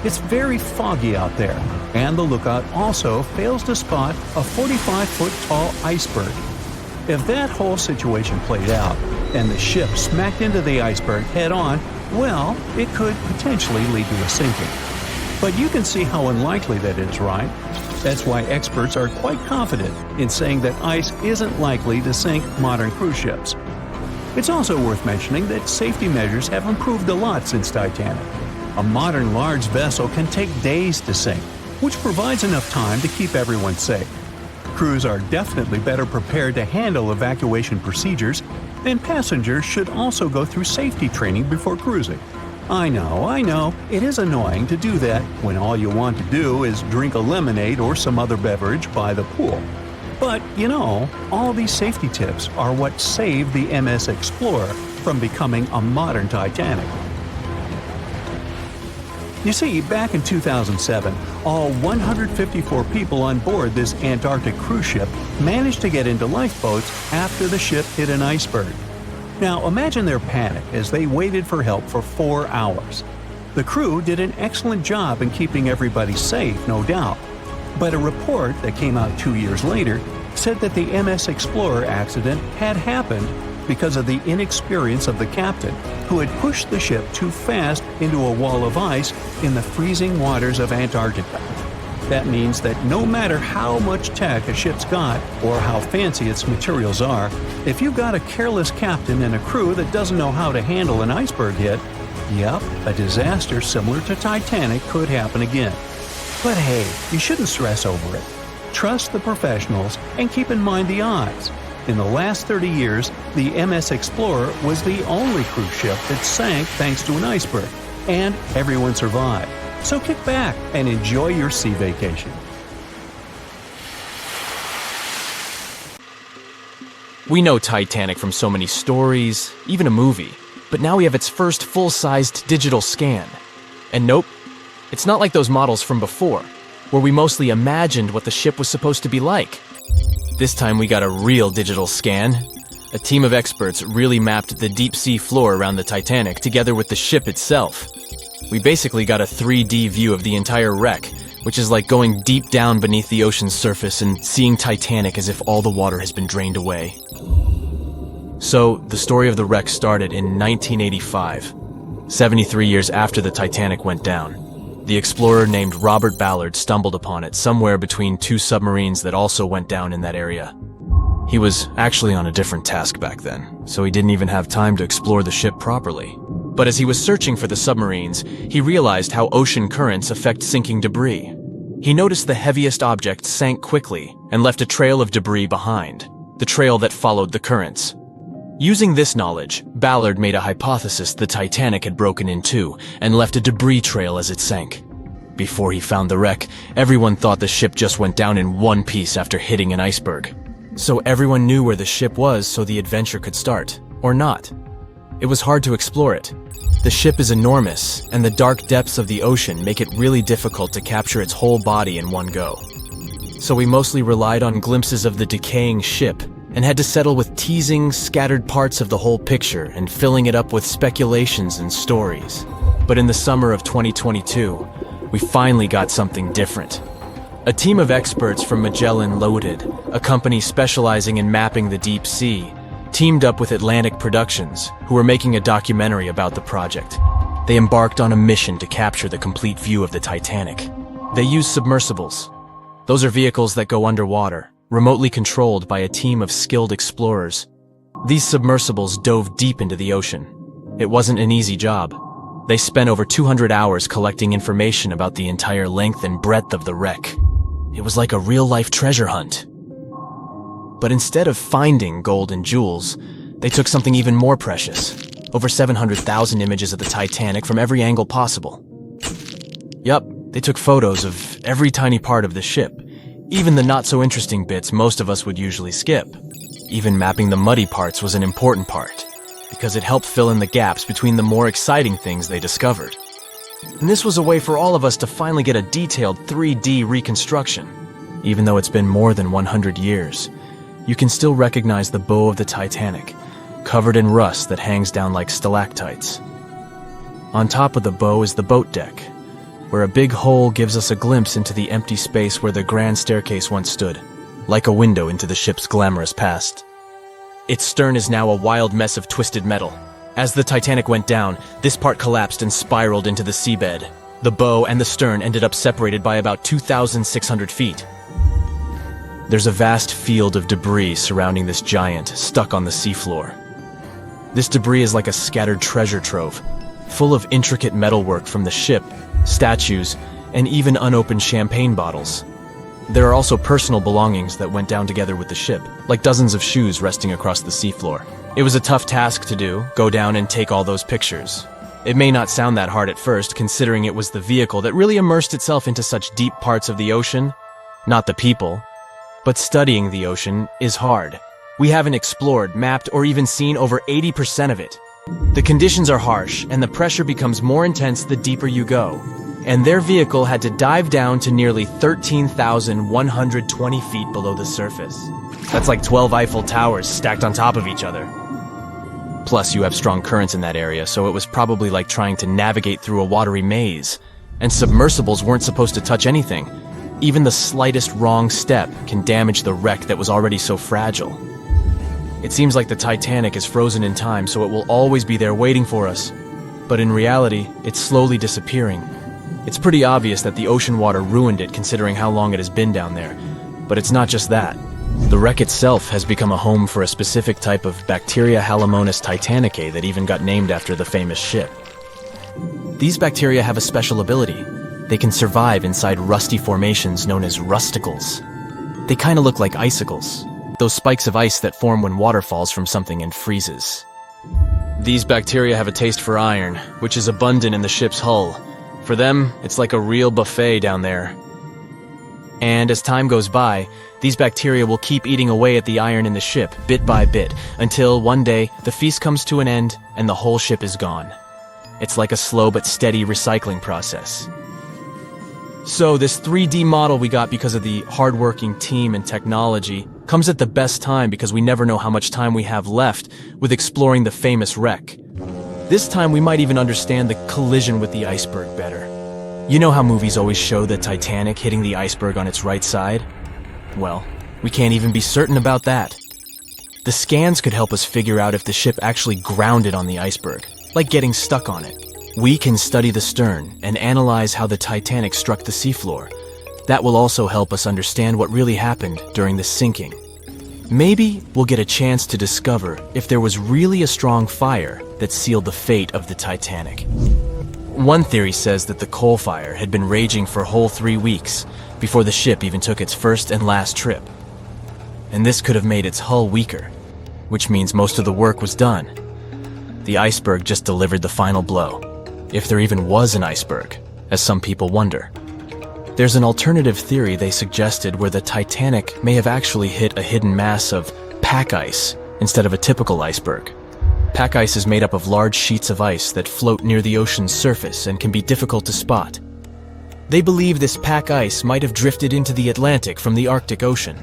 It's very foggy out there, and the lookout also fails to spot a 45-foot tall iceberg. If that whole situation played out, and the ship smacked into the iceberg head-on, well, it could potentially lead to a sinking. But you can see how unlikely that is, right? That's why experts are quite confident in saying that ice isn't likely to sink modern cruise ships. It's also worth mentioning that safety measures have improved a lot since Titanic. A modern large vessel can take days to sink, which provides enough time to keep everyone safe. Crews are definitely better prepared to handle evacuation procedures, and passengers should also go through safety training before cruising. I know, it is annoying to do that when all you want to do is drink a lemonade or some other beverage by the pool. But, all these safety tips are what saved the MS Explorer from becoming a modern Titanic. You see, back in 2007, all 154 people on board this Antarctic cruise ship managed to get into lifeboats after the ship hit an iceberg. Now, imagine their panic as they waited for help for 4 hours. The crew did an excellent job in keeping everybody safe, no doubt. But a report that came out 2 years later said that the MS Explorer accident had happened because of the inexperience of the captain, who had pushed the ship too fast into a wall of ice in the freezing waters of Antarctica. That means that no matter how much tech a ship's got or how fancy its materials are, if you've got a careless captain and a crew that doesn't know how to handle an iceberg hit, yep, a disaster similar to Titanic could happen again. But hey, you shouldn't stress over it. Trust the professionals and keep in mind the odds. In the last 30 years, the MS Explorer was the only cruise ship that sank thanks to an iceberg, and everyone survived. So kick back and enjoy your sea vacation. We know Titanic from so many stories, even a movie, but now we have its first full-sized digital scan. And nope, it's not like those models from before, where we mostly imagined what the ship was supposed to be like. This time we got a real digital scan. A team of experts really mapped the deep sea floor around the Titanic together with the ship itself. We basically got a 3D view of the entire wreck, which is like going deep down beneath the ocean's surface and seeing Titanic as if all the water has been drained away. So, the story of the wreck started in 1985, 73 years after the Titanic went down. The explorer named Robert Ballard stumbled upon it somewhere between two submarines that also went down in that area. He was actually on a different task back then, so he didn't even have time to explore the ship properly. But as he was searching for the submarines, he realized how ocean currents affect sinking debris. He noticed the heaviest object sank quickly and left a trail of debris behind, the trail that followed the currents. Using this knowledge, Ballard made a hypothesis the Titanic had broken in two and left a debris trail as it sank. Before he found the wreck, everyone thought the ship just went down in one piece after hitting an iceberg. So everyone knew where the ship was so the adventure could start, or not. It was hard to explore it. The ship is enormous, and the dark depths of the ocean make it really difficult to capture its whole body in one go. So we mostly relied on glimpses of the decaying ship, and had to settle with teasing scattered parts of the whole picture and filling it up with speculations and stories. But in the summer of 2022, we finally got something different. A team of experts from Magellan Loaded, a company specializing in mapping the deep sea, teamed up with Atlantic Productions, who were making a documentary about the project. They embarked on a mission to capture the complete view of the Titanic. They used submersibles. Those are vehicles that go underwater, remotely controlled by a team of skilled explorers. These submersibles dove deep into the ocean. It wasn't an easy job. They spent over 200 hours collecting information about the entire length and breadth of the wreck. It was like a real-life treasure hunt. But instead of finding gold and jewels, they took something even more precious. Over 700,000 images of the Titanic from every angle possible. Yup, they took photos of every tiny part of the ship, even the not-so-interesting bits most of us would usually skip. Even mapping the muddy parts was an important part, because it helped fill in the gaps between the more exciting things they discovered. And this was a way for all of us to finally get a detailed 3D reconstruction. Even though it's been more than 100 years, you can still recognize the bow of the Titanic, covered in rust that hangs down like stalactites. On top of the bow is the boat deck, where a big hole gives us a glimpse into the empty space where the grand staircase once stood, like a window into the ship's glamorous past. Its stern is now a wild mess of twisted metal. As the Titanic went down, this part collapsed and spiraled into the seabed. The bow and the stern ended up separated by about 2,600 feet. There's a vast field of debris surrounding this giant, stuck on the seafloor. This debris is like a scattered treasure trove, full of intricate metalwork from the ship, statues, and even unopened champagne bottles. There are also personal belongings that went down together with the ship, like dozens of shoes resting across the seafloor. It was a tough task to do, go down and take all those pictures. It may not sound that hard at first, considering it was the vehicle that really immersed itself into such deep parts of the ocean, not the people. But studying the ocean is hard. We haven't explored, mapped, or even seen over 80% of it. The conditions are harsh, and the pressure becomes more intense the deeper you go. And their vehicle had to dive down to nearly 13,120 feet below the surface. That's like 12 Eiffel Towers stacked on top of each other. Plus, you have strong currents in that area, so it was probably like trying to navigate through a watery maze. And submersibles weren't supposed to touch anything. Even the slightest wrong step can damage the wreck that was already so fragile. It seems like the Titanic is frozen in time, so it will always be there waiting for us. But in reality, it's slowly disappearing. It's pretty obvious that the ocean water ruined it considering how long it has been down there. But it's not just that. The wreck itself has become a home for a specific type of Bacteria Halomonas titanicae that even got named after the famous ship. These bacteria have a special ability. They can survive inside rusty formations known as rusticles. They kind of look like icicles, those spikes of ice that form when water falls from something and freezes. These bacteria have a taste for iron, which is abundant in the ship's hull. For them, it's like a real buffet down there. And as time goes by, these bacteria will keep eating away at the iron in the ship, bit by bit, until one day the feast comes to an end and the whole ship is gone. It's like a slow but steady recycling process. So this 3D model we got because of the hardworking team and technology comes at the best time because we never know how much time we have left with exploring the famous wreck. This time we might even understand the collision with the iceberg better. You know how movies always show the Titanic hitting the iceberg on its right side? Well, we can't even be certain about that. The scans could help us figure out if the ship actually grounded on the iceberg, like getting stuck on it. We can study the stern and analyze how the Titanic struck the seafloor. That will also help us understand what really happened during the sinking. Maybe we'll get a chance to discover if there was really a strong fire that sealed the fate of the Titanic. One theory says that the coal fire had been raging for a whole 3 weeks before the ship even took its first and last trip. And this could have made its hull weaker, which means most of the work was done. The iceberg just delivered the final blow. If there even was an iceberg, as some people wonder. There's an alternative theory they suggested where the Titanic may have actually hit a hidden mass of pack ice instead of a typical iceberg. Pack ice is made up of large sheets of ice that float near the ocean's surface and can be difficult to spot. They believe this pack ice might have drifted into the Atlantic from the Arctic Ocean.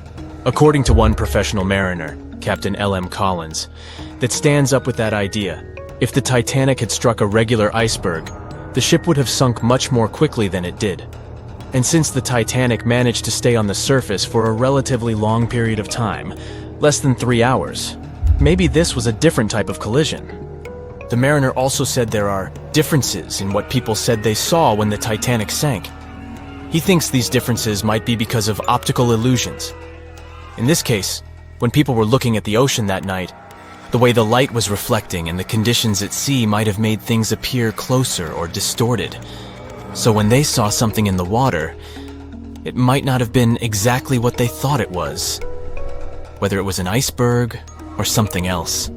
According to one professional mariner, Captain L.M. Collins, that stands up with that idea. If the Titanic had struck a regular iceberg, the ship would have sunk much more quickly than it did. And since the Titanic managed to stay on the surface for a relatively long period of time, less than 3 hours, maybe this was a different type of collision. The mariner also said there are differences in what people said they saw when the Titanic sank. He thinks these differences might be because of optical illusions. In this case, when people were looking at the ocean that night, the way the light was reflecting and the conditions at sea might have made things appear closer or distorted. So when they saw something in the water, it might not have been exactly what they thought it was. Whether it was an iceberg or something else.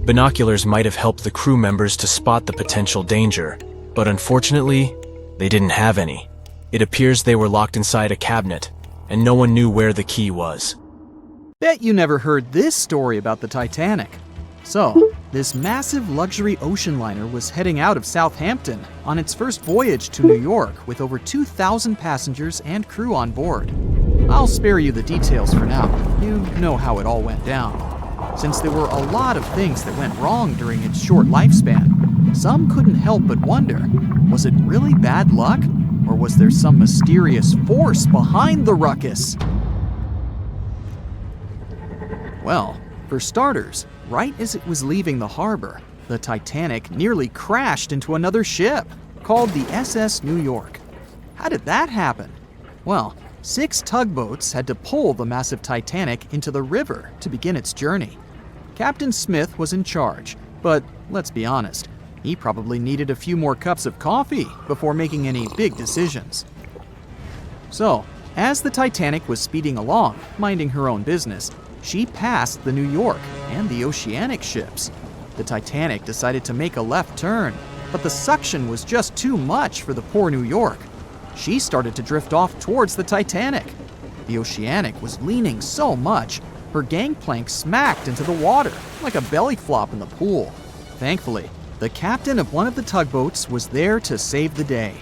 Binoculars might have helped the crew members to spot the potential danger, but unfortunately, they didn't have any. It appears they were locked inside a cabinet, and no one knew where the key was. Bet you never heard this story about the Titanic. So, this massive luxury ocean liner was heading out of Southampton on its first voyage to New York with over 2,000 passengers and crew on board. I'll spare you the details for now. You know how it all went down. Since there were a lot of things that went wrong during its short lifespan, some couldn't help but wonder, was it really bad luck? Or was there some mysterious force behind the ruckus? Well, for starters, right as it was leaving the harbor, the Titanic nearly crashed into another ship, called the SS New York. How did that happen? Well, 6 tugboats had to pull the massive Titanic into the river to begin its journey. Captain Smith was in charge, but let's be honest, he probably needed a few more cups of coffee before making any big decisions. So, as the Titanic was speeding along, minding her own business, she passed the New York and the Oceanic ships. The Titanic decided to make a left turn, but the suction was just too much for the poor New York. She started to drift off towards the Titanic. The Oceanic was leaning so much, her gangplank smacked into the water like a belly flop in the pool. Thankfully, the captain of one of the tugboats was there to save the day.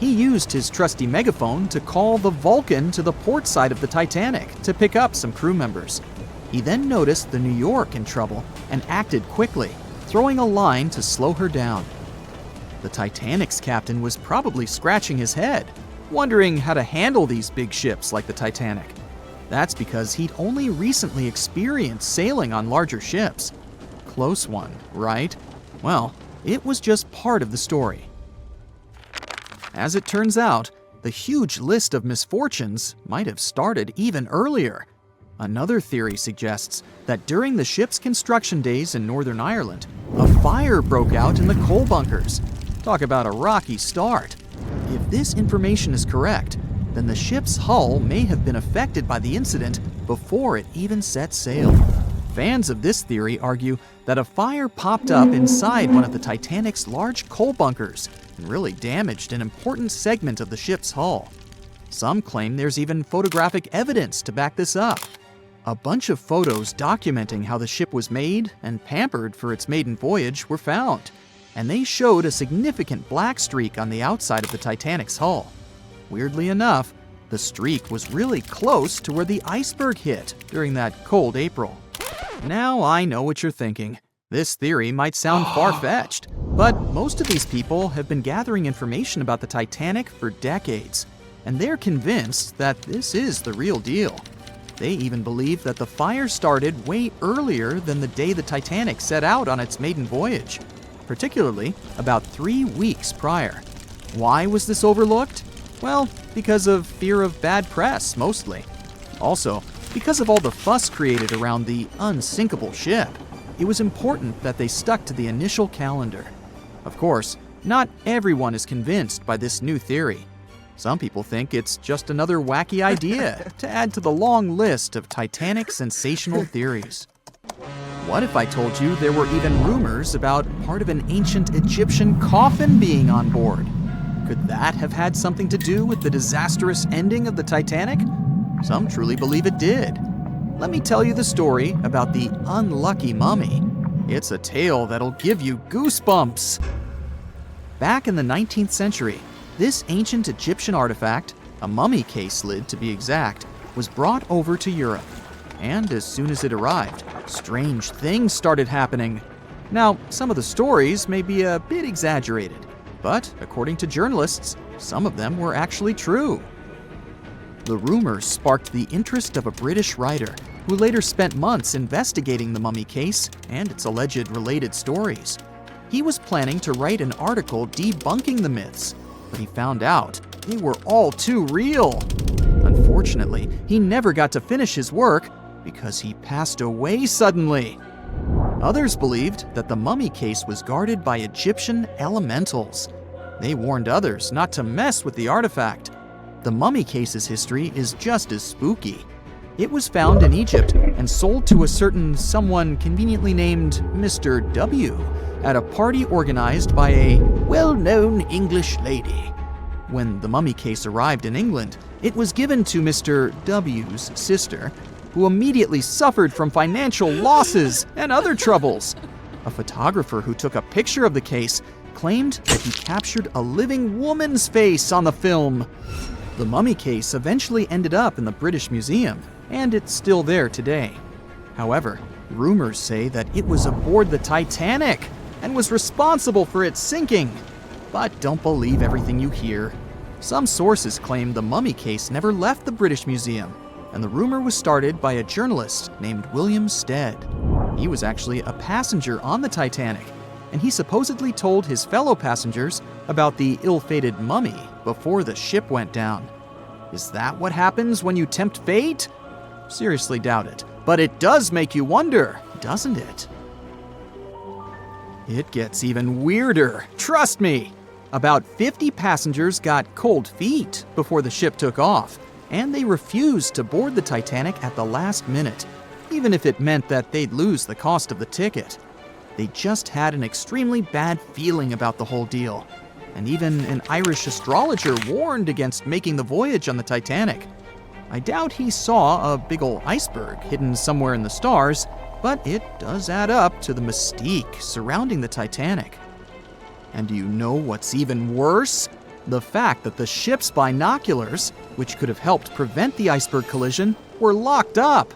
He used his trusty megaphone to call the Vulcan to the port side of the Titanic to pick up some crew members. He then noticed the New York in trouble and acted quickly, throwing a line to slow her down. The Titanic's captain was probably scratching his head, wondering how to handle these big ships like the Titanic. That's because he'd only recently experienced sailing on larger ships. Close one, right? Well, it was just part of the story. As it turns out, the huge list of misfortunes might have started even earlier. Another theory suggests that during the ship's construction days in Northern Ireland, a fire broke out in the coal bunkers. Talk about a rocky start. If this information is correct, then the ship's hull may have been affected by the incident before it even set sail. Fans of this theory argue that a fire popped up inside one of the Titanic's large coal bunkers and really damaged an important segment of the ship's hull. Some claim there's even photographic evidence to back this up. A bunch of photos documenting how the ship was made and pampered for its maiden voyage were found, and they showed a significant black streak on the outside of the Titanic's hull. Weirdly enough, the streak was really close to where the iceberg hit during that cold April. Now I know what you're thinking. This theory might sound far-fetched, but most of these people have been gathering information about the Titanic for decades, and they're convinced that this is the real deal. They even believe that the fire started way earlier than the day the Titanic set out on its maiden voyage, particularly about 3 weeks prior. Why was this overlooked? Well, because of fear of bad press, mostly. Also, because of all the fuss created around the unsinkable ship, it was important that they stuck to the initial calendar. Of course, not everyone is convinced by this new theory. Some people think it's just another wacky idea to add to the long list of Titanic sensational theories. What if I told you there were even rumors about part of an ancient Egyptian coffin being on board? Could that have had something to do with the disastrous ending of the Titanic? Some truly believe it did. Let me tell you the story about the unlucky mummy. It's a tale that'll give you goosebumps. Back in the 19th century, this ancient Egyptian artifact, a mummy case lid to be exact, was brought over to Europe. And as soon as it arrived, strange things started happening. Now, some of the stories may be a bit exaggerated, but according to journalists, some of them were actually true. The rumors sparked the interest of a British writer who later spent months investigating the mummy case and its alleged related stories. He was planning to write an article debunking the myths, but he found out they were all too real. Unfortunately, he never got to finish his work because he passed away suddenly. Others believed that the mummy case was guarded by Egyptian elementals. They warned others not to mess with the artifact. The mummy case's history is just as spooky. It was found in Egypt and sold to a certain someone conveniently named Mr. W at a party organized by a well-known English lady. When the mummy case arrived in England, it was given to Mr. W's sister, who immediately suffered from financial losses and other troubles. A photographer who took a picture of the case claimed that he captured a living woman's face on the film. The mummy case eventually ended up in the British Museum, and it's still there today. However, rumors say that it was aboard the Titanic and was responsible for its sinking. But don't believe everything you hear. Some sources claim the mummy case never left the British Museum, and the rumor was started by a journalist named William Steed. He was actually a passenger on the Titanic, and he supposedly told his fellow passengers about the ill-fated mummy before the ship went down. Is that what happens when you tempt fate? Seriously doubt it, but it does make you wonder, doesn't it? It gets even weirder, trust me. About 50 passengers got cold feet before the ship took off, and they refused to board the Titanic at the last minute, even if it meant that they'd lose the cost of the ticket. They just had an extremely bad feeling about the whole deal, and even an Irish astrologer warned against making the voyage on the Titanic. I doubt he saw a big ol' iceberg hidden somewhere in the stars, but it does add up to the mystique surrounding the Titanic. And do you know what's even worse? The fact that the ship's binoculars, which could have helped prevent the iceberg collision, were locked up.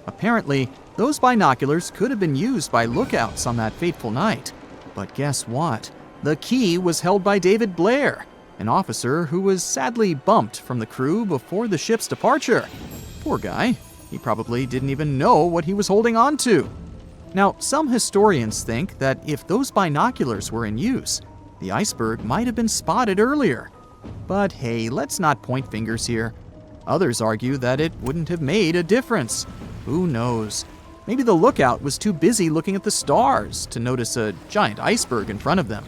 Apparently, those binoculars could have been used by lookouts on that fateful night. But guess what? The key was held by David Blair, an officer who was sadly bumped from the crew before the ship's departure. Poor guy. He probably didn't even know what he was holding on to. Now, some historians think that if those binoculars were in use, the iceberg might have been spotted earlier. But hey, let's not point fingers here. Others argue that it wouldn't have made a difference. Who knows? Maybe the lookout was too busy looking at the stars to notice a giant iceberg in front of them.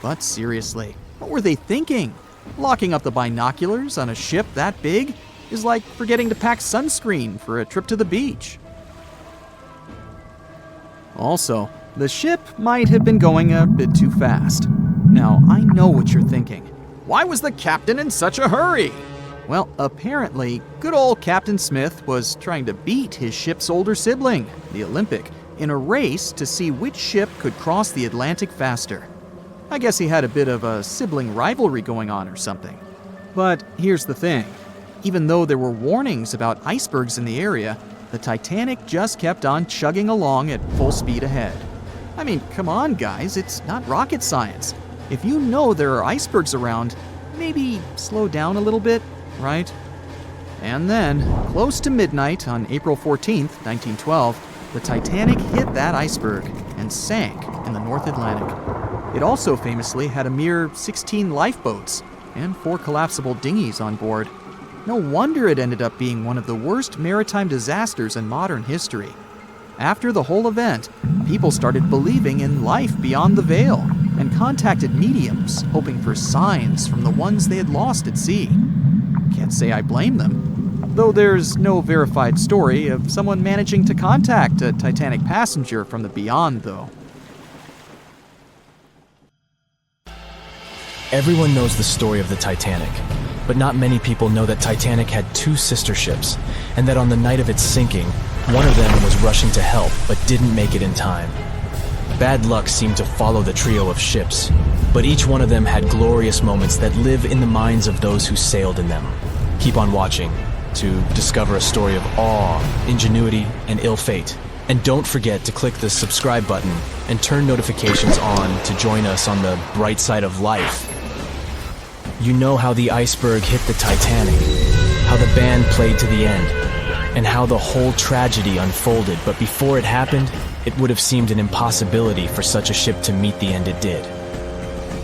But seriously, what were they thinking? Locking up the binoculars on a ship that big is like forgetting to pack sunscreen for a trip to the beach. Also, the ship might have been going a bit too fast. Now, I know what you're thinking. Why was the captain in such a hurry? Well, apparently, good old Captain Smith was trying to beat his ship's older sibling, the Olympic, in a race to see which ship could cross the Atlantic faster. I guess he had a bit of a sibling rivalry going on or something. But here's the thing. Even though there were warnings about icebergs in the area, the Titanic just kept on chugging along at full speed ahead. I mean, come on, guys, it's not rocket science. If you know there are icebergs around, maybe slow down a little bit, right? And then, close to midnight on April 14th, 1912, the Titanic hit that iceberg and sank in the North Atlantic. It also famously had a mere 16 lifeboats and 4 collapsible dinghies on board. No wonder it ended up being one of the worst maritime disasters in modern history. After the whole event, people started believing in life beyond the veil and contacted mediums, hoping for signs from the ones they had lost at sea. Can't say I blame them, though there's no verified story of someone managing to contact a Titanic passenger from the beyond, though. Everyone knows the story of the Titanic, but not many people know that Titanic had 2 sister ships, and that on the night of its sinking, one of them was rushing to help but didn't make it in time. Bad luck seemed to follow the trio of ships, but each one of them had glorious moments that live in the minds of those who sailed in them. Keep on watching to discover a story of awe, ingenuity, and ill fate. And don't forget to click the subscribe button and turn notifications on to join us on the bright side of life. You know how the iceberg hit the Titanic, how the band played to the end, and how the whole tragedy unfolded, but before it happened, it would have seemed an impossibility for such a ship to meet the end it did.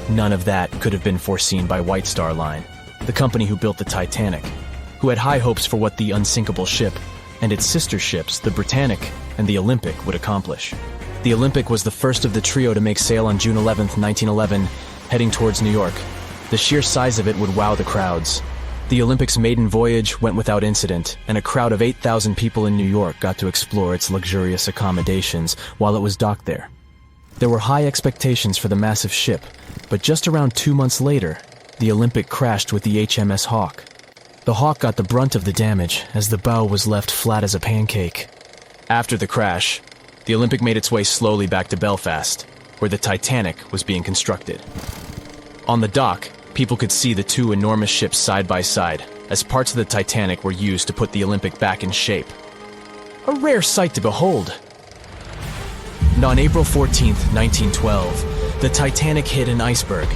None of that could have been foreseen by White Star Line, the company who built the Titanic, who had high hopes for what the unsinkable ship and its sister ships, the Britannic and the Olympic, would accomplish. The Olympic was the first of the trio to make sail on June 11, 1911, heading towards New York. The sheer size of it would wow the crowds. The Olympic's maiden voyage went without incident, and a crowd of 8,000 people in New York got to explore its luxurious accommodations while it was docked there. There were high expectations for the massive ship, but just around 2 months later, the Olympic crashed with the HMS Hawke. The Hawke got the brunt of the damage, as the bow was left flat as a pancake. After the crash, the Olympic made its way slowly back to Belfast, where the Titanic was being constructed. On the dock, people could see the 2 enormous ships side by side, as parts of the Titanic were used to put the Olympic back in shape. A rare sight to behold. And on April 14, 1912, the Titanic hit an iceberg,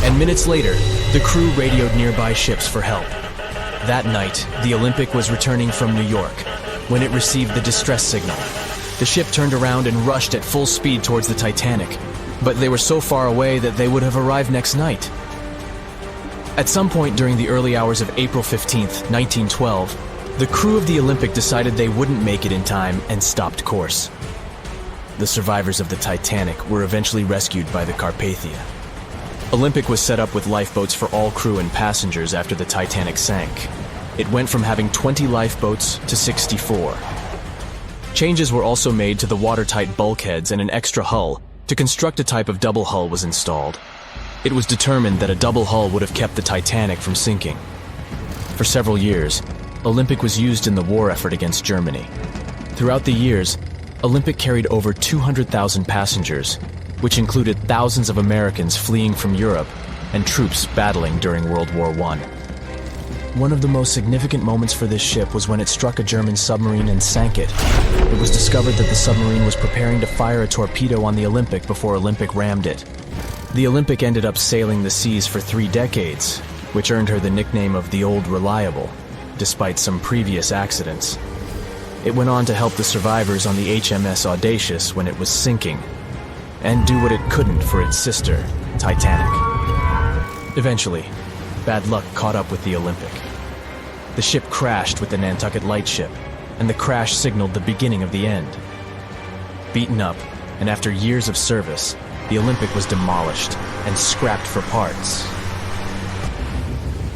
and minutes later, the crew radioed nearby ships for help. That night, the Olympic was returning from New York when it received the distress signal. The ship turned around and rushed at full speed towards the Titanic, but they were so far away that they would have arrived next night. At some point during the early hours of April 15th, 1912, the crew of the Olympic decided they wouldn't make it in time and stopped course. The survivors of the Titanic were eventually rescued by the Carpathia. Olympic was set up with lifeboats for all crew and passengers after the Titanic sank. It went from having 20 lifeboats to 64. Changes were also made to the watertight bulkheads, and an extra hull to construct a type of double hull was installed. It was determined that a double hull would have kept the Titanic from sinking. For several years, Olympic was used in the war effort against Germany. Throughout the years, Olympic carried over 200,000 passengers, which included thousands of Americans fleeing from Europe and troops battling during World War I. One of the most significant moments for this ship was when it struck a German submarine and sank it. It was discovered that the submarine was preparing to fire a torpedo on the Olympic before Olympic rammed it. The Olympic ended up sailing the seas for 3 decades, which earned her the nickname of the Old Reliable, despite some previous accidents. It went on to help the survivors on the HMS Audacious when it was sinking, and do what it couldn't for its sister, Titanic. Eventually, bad luck caught up with the Olympic. The ship crashed with the Nantucket Lightship, and the crash signaled the beginning of the end. Beaten up, and after years of service, the Olympic was demolished and scrapped for parts.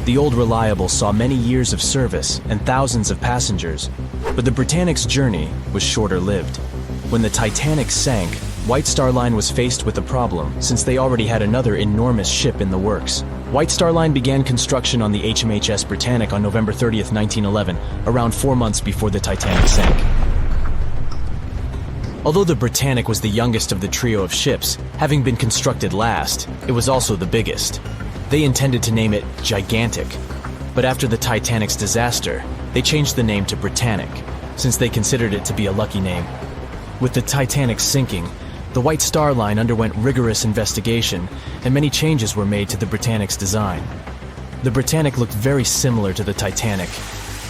The old Reliable saw many years of service and thousands of passengers, but the Britannic's journey was shorter-lived. When the Titanic sank, White Star Line was faced with a problem since they already had another enormous ship in the works. White Star Line began construction on the HMHS Britannic on November 30th, 1911, around 4 months before the Titanic sank. Although the Britannic was the youngest of the trio of ships, having been constructed last, it was also the biggest. They intended to name it Gigantic, but after the Titanic's disaster, they changed the name to Britannic, since they considered it to be a lucky name. With the Titanic sinking, the White Star Line underwent rigorous investigation, and many changes were made to the Britannic's design. The Britannic looked very similar to the Titanic,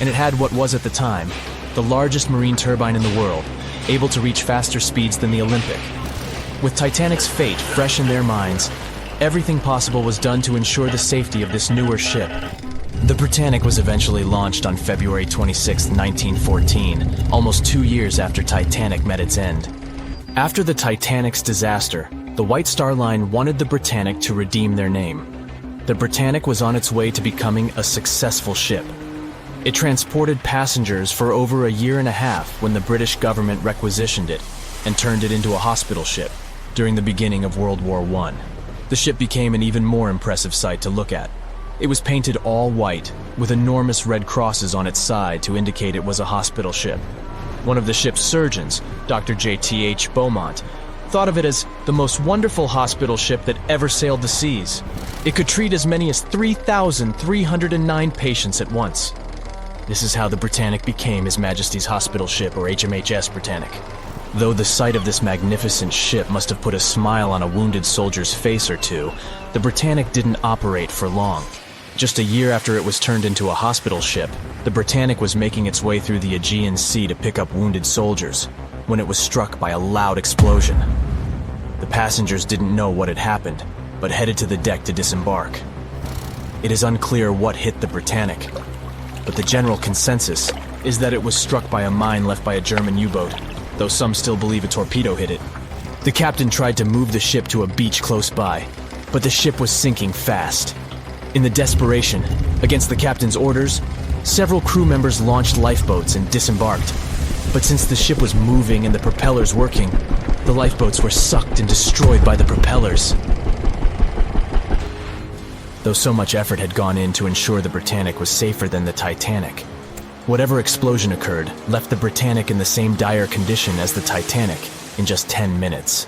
and it had what was at the time the largest marine turbine in the world, able to reach faster speeds than the Olympic. With Titanic's fate fresh in their minds, everything possible was done to ensure the safety of this newer ship. The Britannic was eventually launched on February 26, 1914, almost 2 years after Titanic met its end. After the Titanic's disaster, the White Star Line wanted the Britannic to redeem their name. The Britannic was on its way to becoming a successful ship. It transported passengers for over a year and a half when the British government requisitioned it and turned it into a hospital ship during the beginning of World War I. The ship became an even more impressive sight to look at. It was painted all white, with enormous red crosses on its side to indicate it was a hospital ship. One of the ship's surgeons, Dr. J.T.H. Beaumont, thought of it as the most wonderful hospital ship that ever sailed the seas. It could treat as many as 3,309 patients at once. This is how the Britannic became His Majesty's Hospital Ship, or HMHS Britannic. Though the sight of this magnificent ship must have put a smile on a wounded soldier's face or two, the Britannic didn't operate for long. Just a year after it was turned into a hospital ship, the Britannic was making its way through the Aegean Sea to pick up wounded soldiers, when it was struck by a loud explosion. The passengers didn't know what had happened, but headed to the deck to disembark. It is unclear what hit the Britannic, but the general consensus is that it was struck by a mine left by a German U-boat, though some still believe a torpedo hit it. The captain tried to move the ship to a beach close by, but the ship was sinking fast. In the desperation, against the captain's orders, several crew members launched lifeboats and disembarked. But since the ship was moving and the propellers working, the lifeboats were sucked and destroyed by the propellers. Though so much effort had gone in to ensure the Britannic was safer than the Titanic, whatever explosion occurred left the Britannic in the same dire condition as the Titanic in just 10 minutes.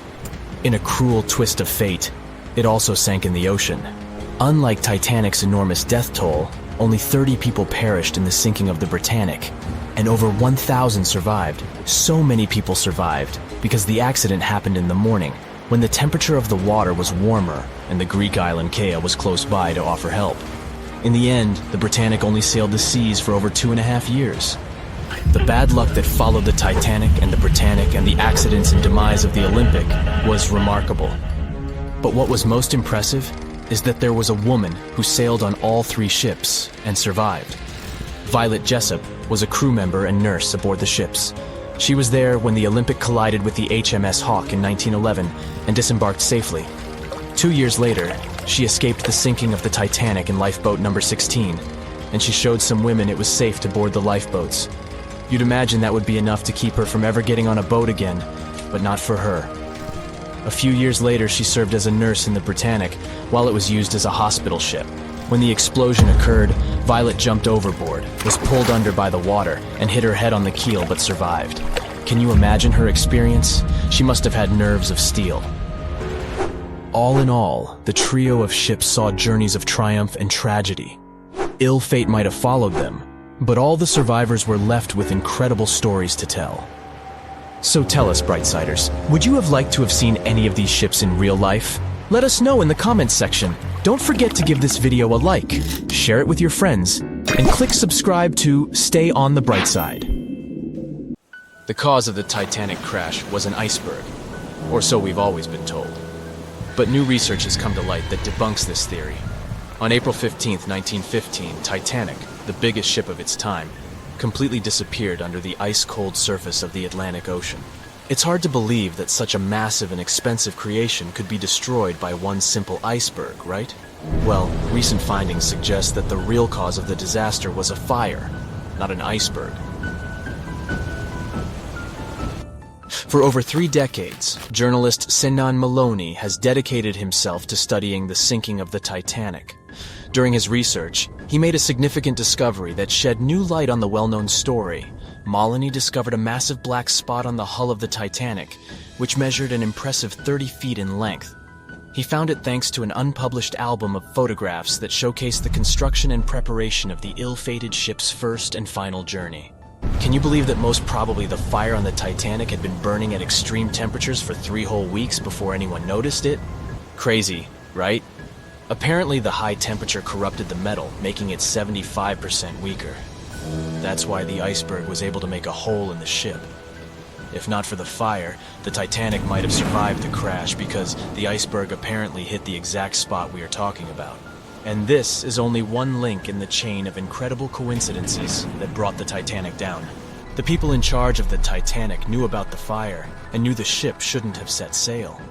In a cruel twist of fate, it also sank in the ocean. Unlike Titanic's enormous death toll, only 30 people perished in the sinking of the Britannic, and over 1,000 survived. So many people survived because the accident happened in the morning, when the temperature of the water was warmer and the Greek island Kea was close by to offer help. In the end, the Britannic only sailed the seas for over 2.5 years. The bad luck that followed the Titanic and the Britannic and the accidents and demise of the Olympic was remarkable. But what was most impressive is that there was a woman who sailed on all 3 ships and survived. Violet Jessop was a crew member and nurse aboard the ships. She was there when the Olympic collided with the HMS Hawk in 1911 and disembarked safely. 2 years later, she escaped the sinking of the Titanic in lifeboat number 16, and she showed some women it was safe to board the lifeboats. You'd imagine that would be enough to keep her from ever getting on a boat again, but not for her. A few years later, she served as a nurse in the Britannic while it was used as a hospital ship. When the explosion occurred, Violet jumped overboard, was pulled under by the water, and hit her head on the keel but survived. Can you imagine her experience? She must have had nerves of steel. All in all, the trio of ships saw journeys of triumph and tragedy. Ill fate might have followed them, but all the survivors were left with incredible stories to tell. So tell us, Brightsiders, would you have liked to have seen any of these ships in real life? Let us know in the comments section. Don't forget to give this video a like, share it with your friends, and click subscribe to stay on the bright side. The cause of the Titanic crash was an iceberg, or so we've always been told. But new research has come to light that debunks this theory. On April 15, 1915, Titanic, the biggest ship of its time, completely disappeared under the ice-cold surface of the Atlantic Ocean. It's hard to believe that such a massive and expensive creation could be destroyed by one simple iceberg, right? Well, recent findings suggest that the real cause of the disaster was a fire, not an iceberg. For over 3 decades, journalist Sinan Maloney has dedicated himself to studying the sinking of the Titanic. During his research, he made a significant discovery that shed new light on the well-known story. Maloney discovered a massive black spot on the hull of the Titanic, which measured an impressive 30 feet in length. He found it thanks to an unpublished album of photographs that showcased the construction and preparation of the ill-fated ship's first and final journey. Can you believe that most probably the fire on the Titanic had been burning at extreme temperatures for 3 whole weeks before anyone noticed it? Crazy, right? Apparently the high temperature corrupted the metal, making it 75% weaker. That's why the iceberg was able to make a hole in the ship. If not for the fire, the Titanic might have survived the crash because the iceberg apparently hit the exact spot we are talking about. And this is only one link in the chain of incredible coincidences that brought the Titanic down. The people in charge of the Titanic knew about the fire and knew the ship shouldn't have set sail.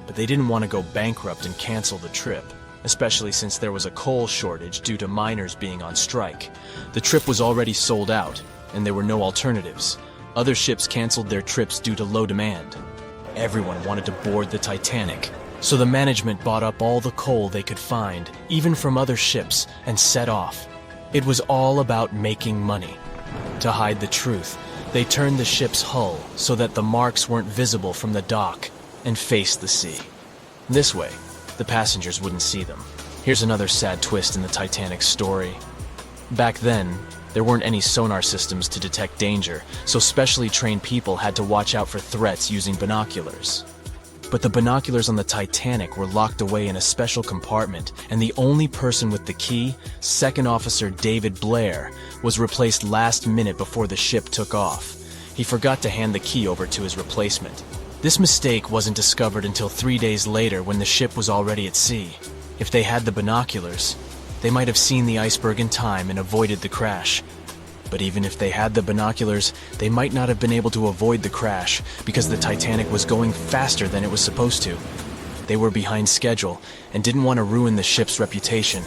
But they didn't want to go bankrupt and cancel the trip, especially since there was a coal shortage due to miners being on strike. The trip was already sold out, and there were no alternatives. Other ships canceled their trips due to low demand. Everyone wanted to board the Titanic, so the management bought up all the coal they could find, even from other ships, and set off. It was all about making money. To hide the truth, they turned the ship's hull so that the marks weren't visible from the dock and faced the sea. This way, the passengers wouldn't see them. Here's another sad twist in the Titanic's story. Back then, there weren't any sonar systems to detect danger, so specially trained people had to watch out for threats using binoculars. But the binoculars on the Titanic were locked away in a special compartment, and the only person with the key, Second Officer David Blair, was replaced last minute before the ship took off. He forgot to hand the key over to his replacement. This mistake wasn't discovered until 3 days later when the ship was already at sea. If they had the binoculars, they might have seen the iceberg in time and avoided the crash. But even if they had the binoculars, they might not have been able to avoid the crash because the Titanic was going faster than it was supposed to. They were behind schedule and didn't want to ruin the ship's reputation,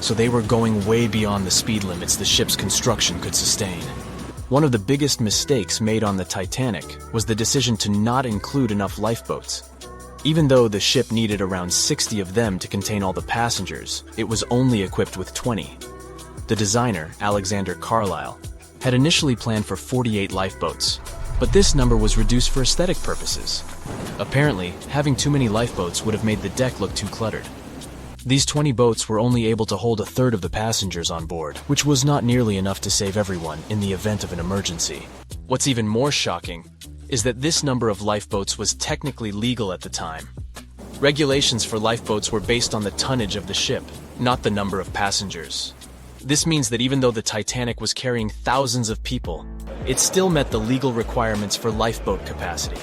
so they were going way beyond the speed limits the ship's construction could sustain. One of the biggest mistakes made on the Titanic was the decision to not include enough lifeboats. Even though the ship needed around 60 of them to contain all the passengers, it was only equipped with 20. The designer, Alexander Carlisle, had initially planned for 48 lifeboats, but this number was reduced for aesthetic purposes. Apparently, having too many lifeboats would have made the deck look too cluttered. These 20 boats were only able to hold a third of the passengers on board, which was not nearly enough to save everyone in the event of an emergency. What's even more shocking is that this number of lifeboats was technically legal at the time. Regulations for lifeboats were based on the tonnage of the ship, not the number of passengers. This means that even though the Titanic was carrying thousands of people, it still met the legal requirements for lifeboat capacity.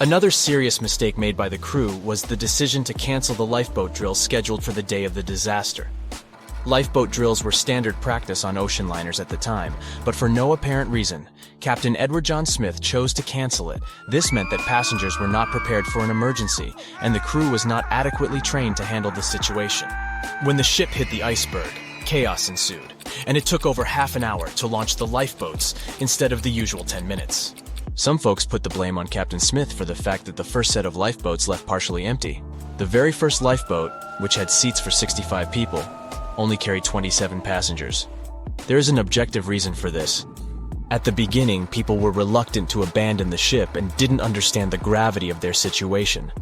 Another serious mistake made by the crew was the decision to cancel the lifeboat drill scheduled for the day of the disaster. Lifeboat drills were standard practice on ocean liners at the time, but for no apparent reason, Captain Edward John Smith chose to cancel it. This meant that passengers were not prepared for an emergency, and the crew was not adequately trained to handle the situation. When the ship hit the iceberg, chaos ensued, and it took over half an hour to launch the lifeboats instead of the usual 10 minutes. Some folks put the blame on Captain Smith for the fact that the first set of lifeboats left partially empty. The very first lifeboat, which had seats for 65 people, only carried 27 passengers. There is an objective reason for this. At the beginning, people were reluctant to abandon the ship and didn't understand the gravity of their situation.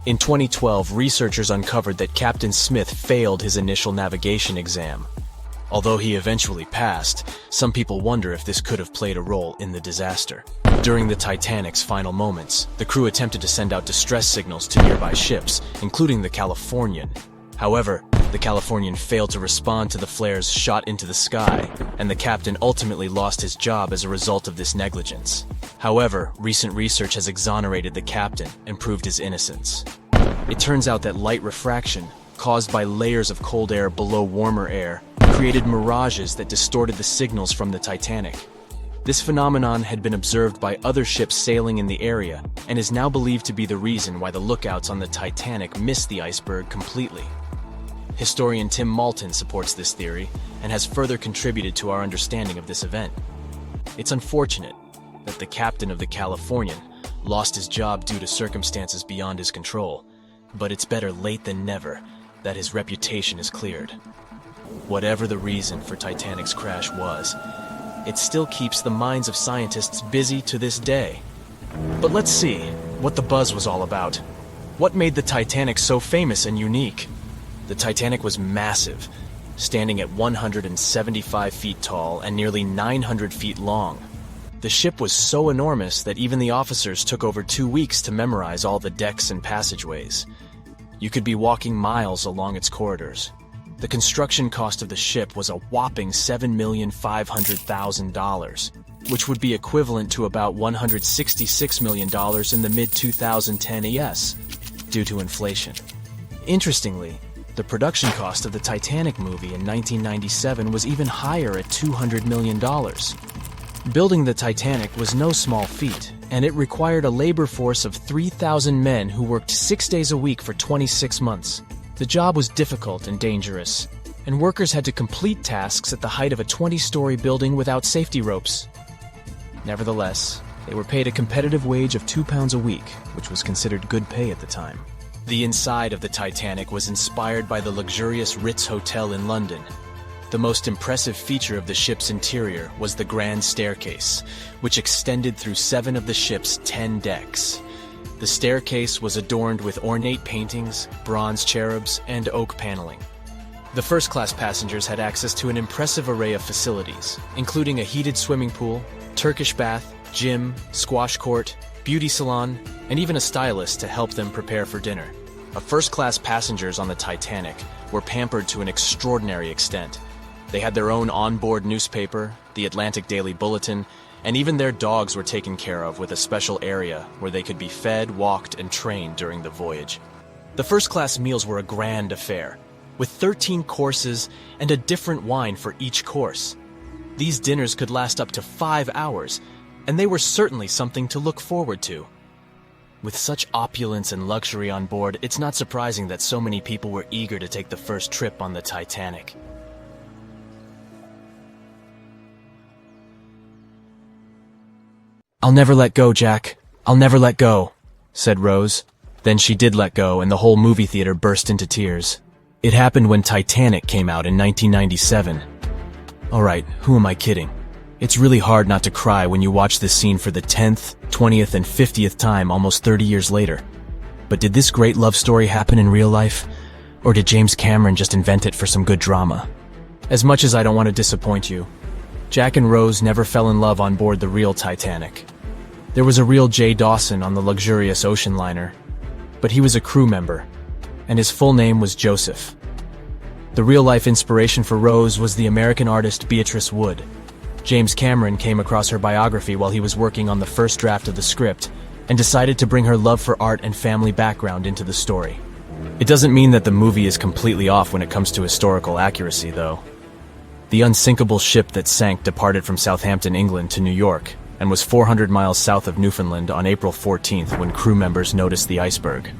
In 2012, researchers uncovered that Captain Smith failed his initial navigation exam. Although he eventually passed, some people wonder if this could have played a role in the disaster. During the Titanic's final moments, the crew attempted to send out distress signals to nearby ships, including the Californian. However, the Californian failed to respond to the flares shot into the sky, and the captain ultimately lost his job as a result of this negligence. However, recent research has exonerated the captain and proved his innocence. It turns out that light refraction, caused by layers of cold air below warmer air, created mirages that distorted the signals from the Titanic. This phenomenon had been observed by other ships sailing in the area and is now believed to be the reason why the lookouts on the Titanic missed the iceberg completely. Historian Tim Malton supports this theory and has further contributed to our understanding of this event. It's unfortunate that the captain of the Californian lost his job due to circumstances beyond his control, but it's better late than never that his reputation is cleared. Whatever the reason for Titanic's crash was, it still keeps the minds of scientists busy to this day. But let's see what the buzz was all about. What made the Titanic so famous and unique? The Titanic was massive, standing at 175 feet tall and nearly 900 feet long. The ship was so enormous that even the officers took over 2 weeks to memorize all the decks and passageways. You could be walking miles along its corridors. The construction cost of the ship was a whopping $7,500,000, which would be equivalent to about $166 million in the mid-2010 ES, due to inflation. Interestingly, the production cost of the Titanic movie in 1997 was even higher at $200 million. Building the Titanic was no small feat, and it required a labor force of 3,000 men who worked 6 days a week for 26 months. The job was difficult and dangerous, and workers had to complete tasks at the height of a 20-story building without safety ropes. Nevertheless, they were paid a competitive wage of £2 a week, which was considered good pay at the time. The inside of the Titanic was inspired by the luxurious Ritz Hotel in London. The most impressive feature of the ship's interior was the grand staircase, which extended through 7 of the ship's 10 decks. The staircase was adorned with ornate paintings, bronze cherubs, and oak paneling. The first-class passengers had access to an impressive array of facilities, including a heated swimming pool, Turkish bath, gym, squash court, beauty salon, and even a stylist to help them prepare for dinner. First-class passengers on the Titanic were pampered to an extraordinary extent. They had their own onboard newspaper, the Atlantic Daily Bulletin, and even their dogs were taken care of with a special area where they could be fed, walked, and trained during the voyage. The first-class meals were a grand affair, with 13 courses and a different wine for each course. These dinners could last up to 5 hours, and they were certainly something to look forward to. With such opulence and luxury on board, it's not surprising that so many people were eager to take the first trip on the Titanic. "I'll never let go, Jack. I'll never let go," said Rose. Then she did let go, and the whole movie theater burst into tears. It happened when Titanic came out in 1997. Alright, who am I kidding? It's really hard not to cry when you watch this scene for the 10th, 20th, and 50th time almost 30 years later. But did this great love story happen in real life? Or did James Cameron just invent it for some good drama? As much as I don't want to disappoint you, Jack and Rose never fell in love on board the real Titanic. There was a real Jay Dawson on the luxurious ocean liner, but he was a crew member, and his full name was Joseph. The real-life inspiration for Rose was the American artist Beatrice Wood. James Cameron came across her biography while he was working on the first draft of the script and decided to bring her love for art and family background into the story. It doesn't mean that the movie is completely off when it comes to historical accuracy, though. The unsinkable ship that sank departed from Southampton, England to New York and was 400 miles south of Newfoundland on April 14th when crew members noticed the iceberg.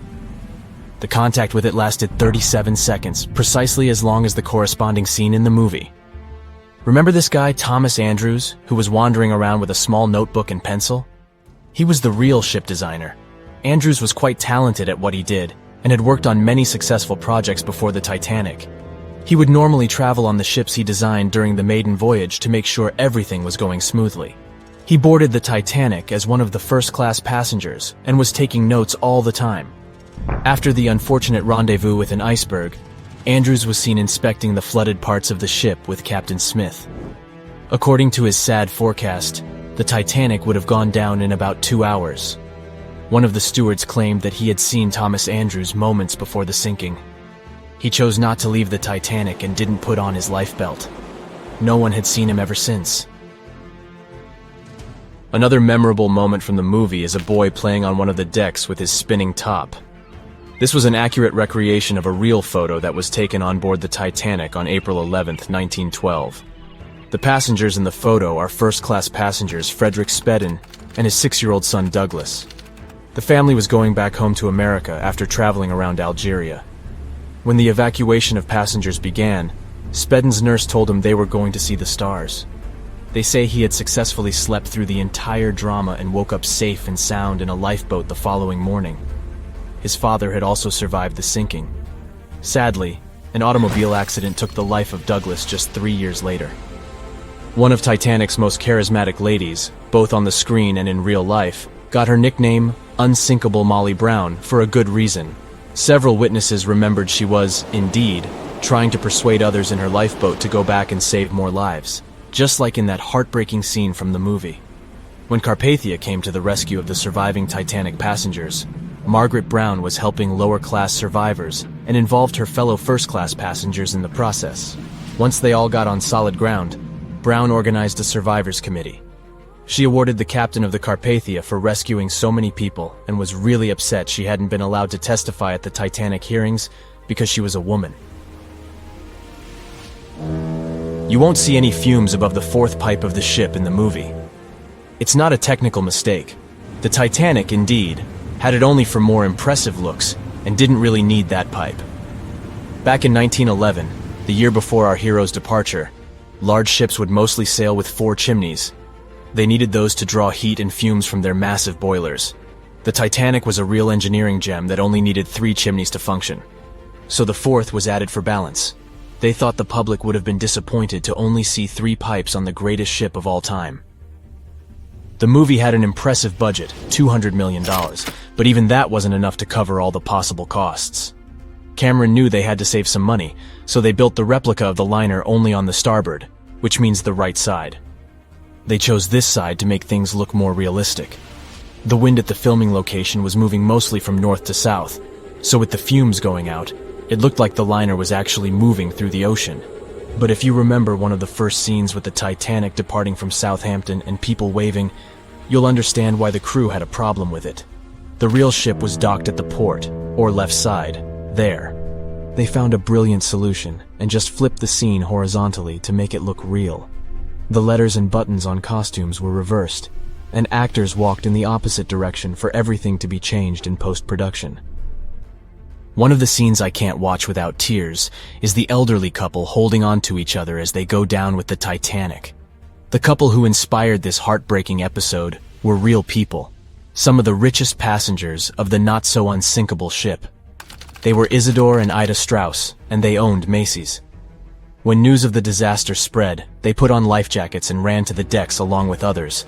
The contact with it lasted 37 seconds, precisely as long as the corresponding scene in the movie. Remember this guy, Thomas Andrews, who was wandering around with a small notebook and pencil? He was the real ship designer. Andrews was quite talented at what he did and had worked on many successful projects before the Titanic. He would normally travel on the ships he designed during the maiden voyage to make sure everything was going smoothly. He boarded the Titanic as one of the first-class passengers and was taking notes all the time. After the unfortunate rendezvous with an iceberg, Andrews was seen inspecting the flooded parts of the ship with Captain Smith. According to his sad forecast, the Titanic would have gone down in about 2 hours. One of the stewards claimed that he had seen Thomas Andrews moments before the sinking. He chose not to leave the Titanic and didn't put on his lifebelt. No one had seen him ever since. Another memorable moment from the movie is a boy playing on one of the decks with his spinning top. This was an accurate recreation of a real photo that was taken on board the Titanic on April 11, 1912. The passengers in the photo are first-class passengers Frederick Spedden and his 6-year-old son Douglas. The family was going back home to America after traveling around Algeria. When the evacuation of passengers began, Speddon's nurse told him they were going to see the stars. They say he had successfully slept through the entire drama and woke up safe and sound in a lifeboat the following morning. His father had also survived the sinking. Sadly, an automobile accident took the life of Douglas just 3 years later. One of Titanic's most charismatic ladies, both on the screen and in real life, got her nickname Unsinkable Molly Brown for a good reason. Several witnesses remembered she was, indeed, trying to persuade others in her lifeboat to go back and save more lives, just like in that heartbreaking scene from the movie. When Carpathia came to the rescue of the surviving Titanic passengers, Margaret Brown was helping lower-class survivors and involved her fellow first-class passengers in the process. Once they all got on solid ground, Brown organized a survivors committee. She awarded the captain of the Carpathia for rescuing so many people and was really upset she hadn't been allowed to testify at the Titanic hearings because she was a woman. You won't see any fumes above the fourth pipe of the ship in the movie. It's not a technical mistake. The Titanic, indeed, had it only for more impressive looks and didn't really need that pipe. Back in 1911, the year before our hero's departure, large ships would mostly sail with 4 chimneys. They needed those to draw heat and fumes from their massive boilers. The Titanic was a real engineering gem that only needed 3 chimneys to function. So the 4th was added for balance. They thought the public would have been disappointed to only see 3 pipes on the greatest ship of all time. The movie had an impressive budget, $200 million, but even that wasn't enough to cover all the possible costs. Cameron knew they had to save some money, so they built the replica of the liner only on the starboard, which means the right side. They chose this side to make things look more realistic. The wind at the filming location was moving mostly from north to south, so with the fumes going out, it looked like the liner was actually moving through the ocean. But if you remember one of the first scenes with the Titanic departing from Southampton and people waving, you'll understand why the crew had a problem with it. The real ship was docked at the port, or left side, there. They found a brilliant solution and just flipped the scene horizontally to make it look real. The letters and buttons on costumes were reversed, and actors walked in the opposite direction for everything to be changed in post-production. One of the scenes I can't watch without tears is the elderly couple holding on to each other as they go down with the Titanic. The couple who inspired this heartbreaking episode were real people, some of the richest passengers of the not-so-unsinkable ship. They were Isidore and Ida Straus, and they owned Macy's. When news of the disaster spread, they put on life jackets and ran to the decks along with others.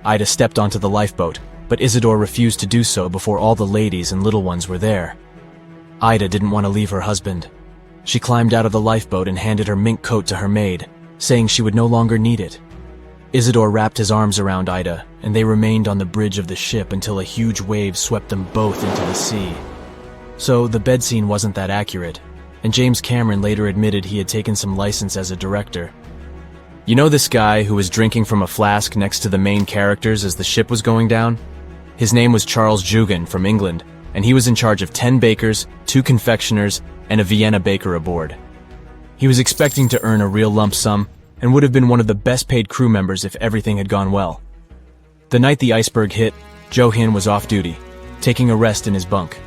Ida stepped onto the lifeboat, but Isidore refused to do so before all the ladies and little ones were there. Ida didn't want to leave her husband. She climbed out of the lifeboat and handed her mink coat to her maid, saying she would no longer need it. Isidore wrapped his arms around Ida, and they remained on the bridge of the ship until a huge wave swept them both into the sea. So the bed scene wasn't that accurate, and James Cameron later admitted he had taken some license as a director. You know this guy who was drinking from a flask next to the main characters as the ship was going down? His name was Charles Jugan from England, and he was in charge of 10 bakers, 2 confectioners, and a Vienna baker aboard. He was expecting to earn a real lump sum, and would have been one of the best-paid crew members if everything had gone well. The night the iceberg hit, Johan was off duty, taking a rest in his bunk.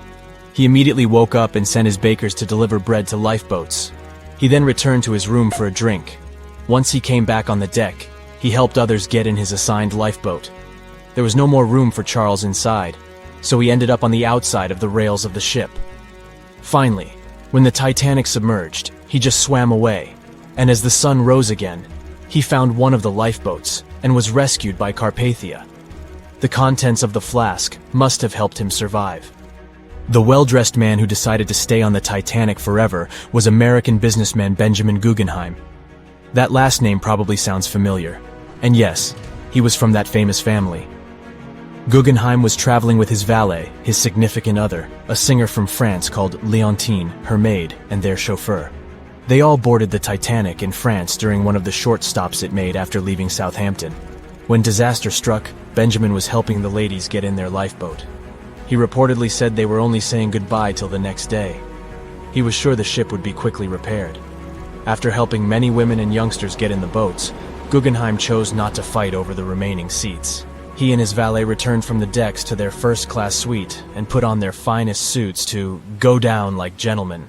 He immediately woke up and sent his bakers to deliver bread to lifeboats. He then returned to his room for a drink. Once he came back on the deck, he helped others get in his assigned lifeboat. There was no more room for Charles inside, so he ended up on the outside of the rails of the ship. Finally, when the Titanic submerged, he just swam away, and as the sun rose again, he found one of the lifeboats and was rescued by Carpathia. The contents of the flask must have helped him survive. The well-dressed man who decided to stay on the Titanic forever was American businessman Benjamin Guggenheim. That last name probably sounds familiar, and yes, he was from that famous family. Guggenheim was traveling with his valet, his significant other, a singer from France called Leontine, her maid, and their chauffeur. They all boarded the Titanic in France during one of the short stops it made after leaving Southampton. When disaster struck, Benjamin was helping the ladies get in their lifeboat. He reportedly said they were only saying goodbye till the next day. He was sure the ship would be quickly repaired. After helping many women and youngsters get in the boats, Guggenheim chose not to fight over the remaining seats. He and his valet returned from the decks to their first-class suite and put on their finest suits to go down like gentlemen.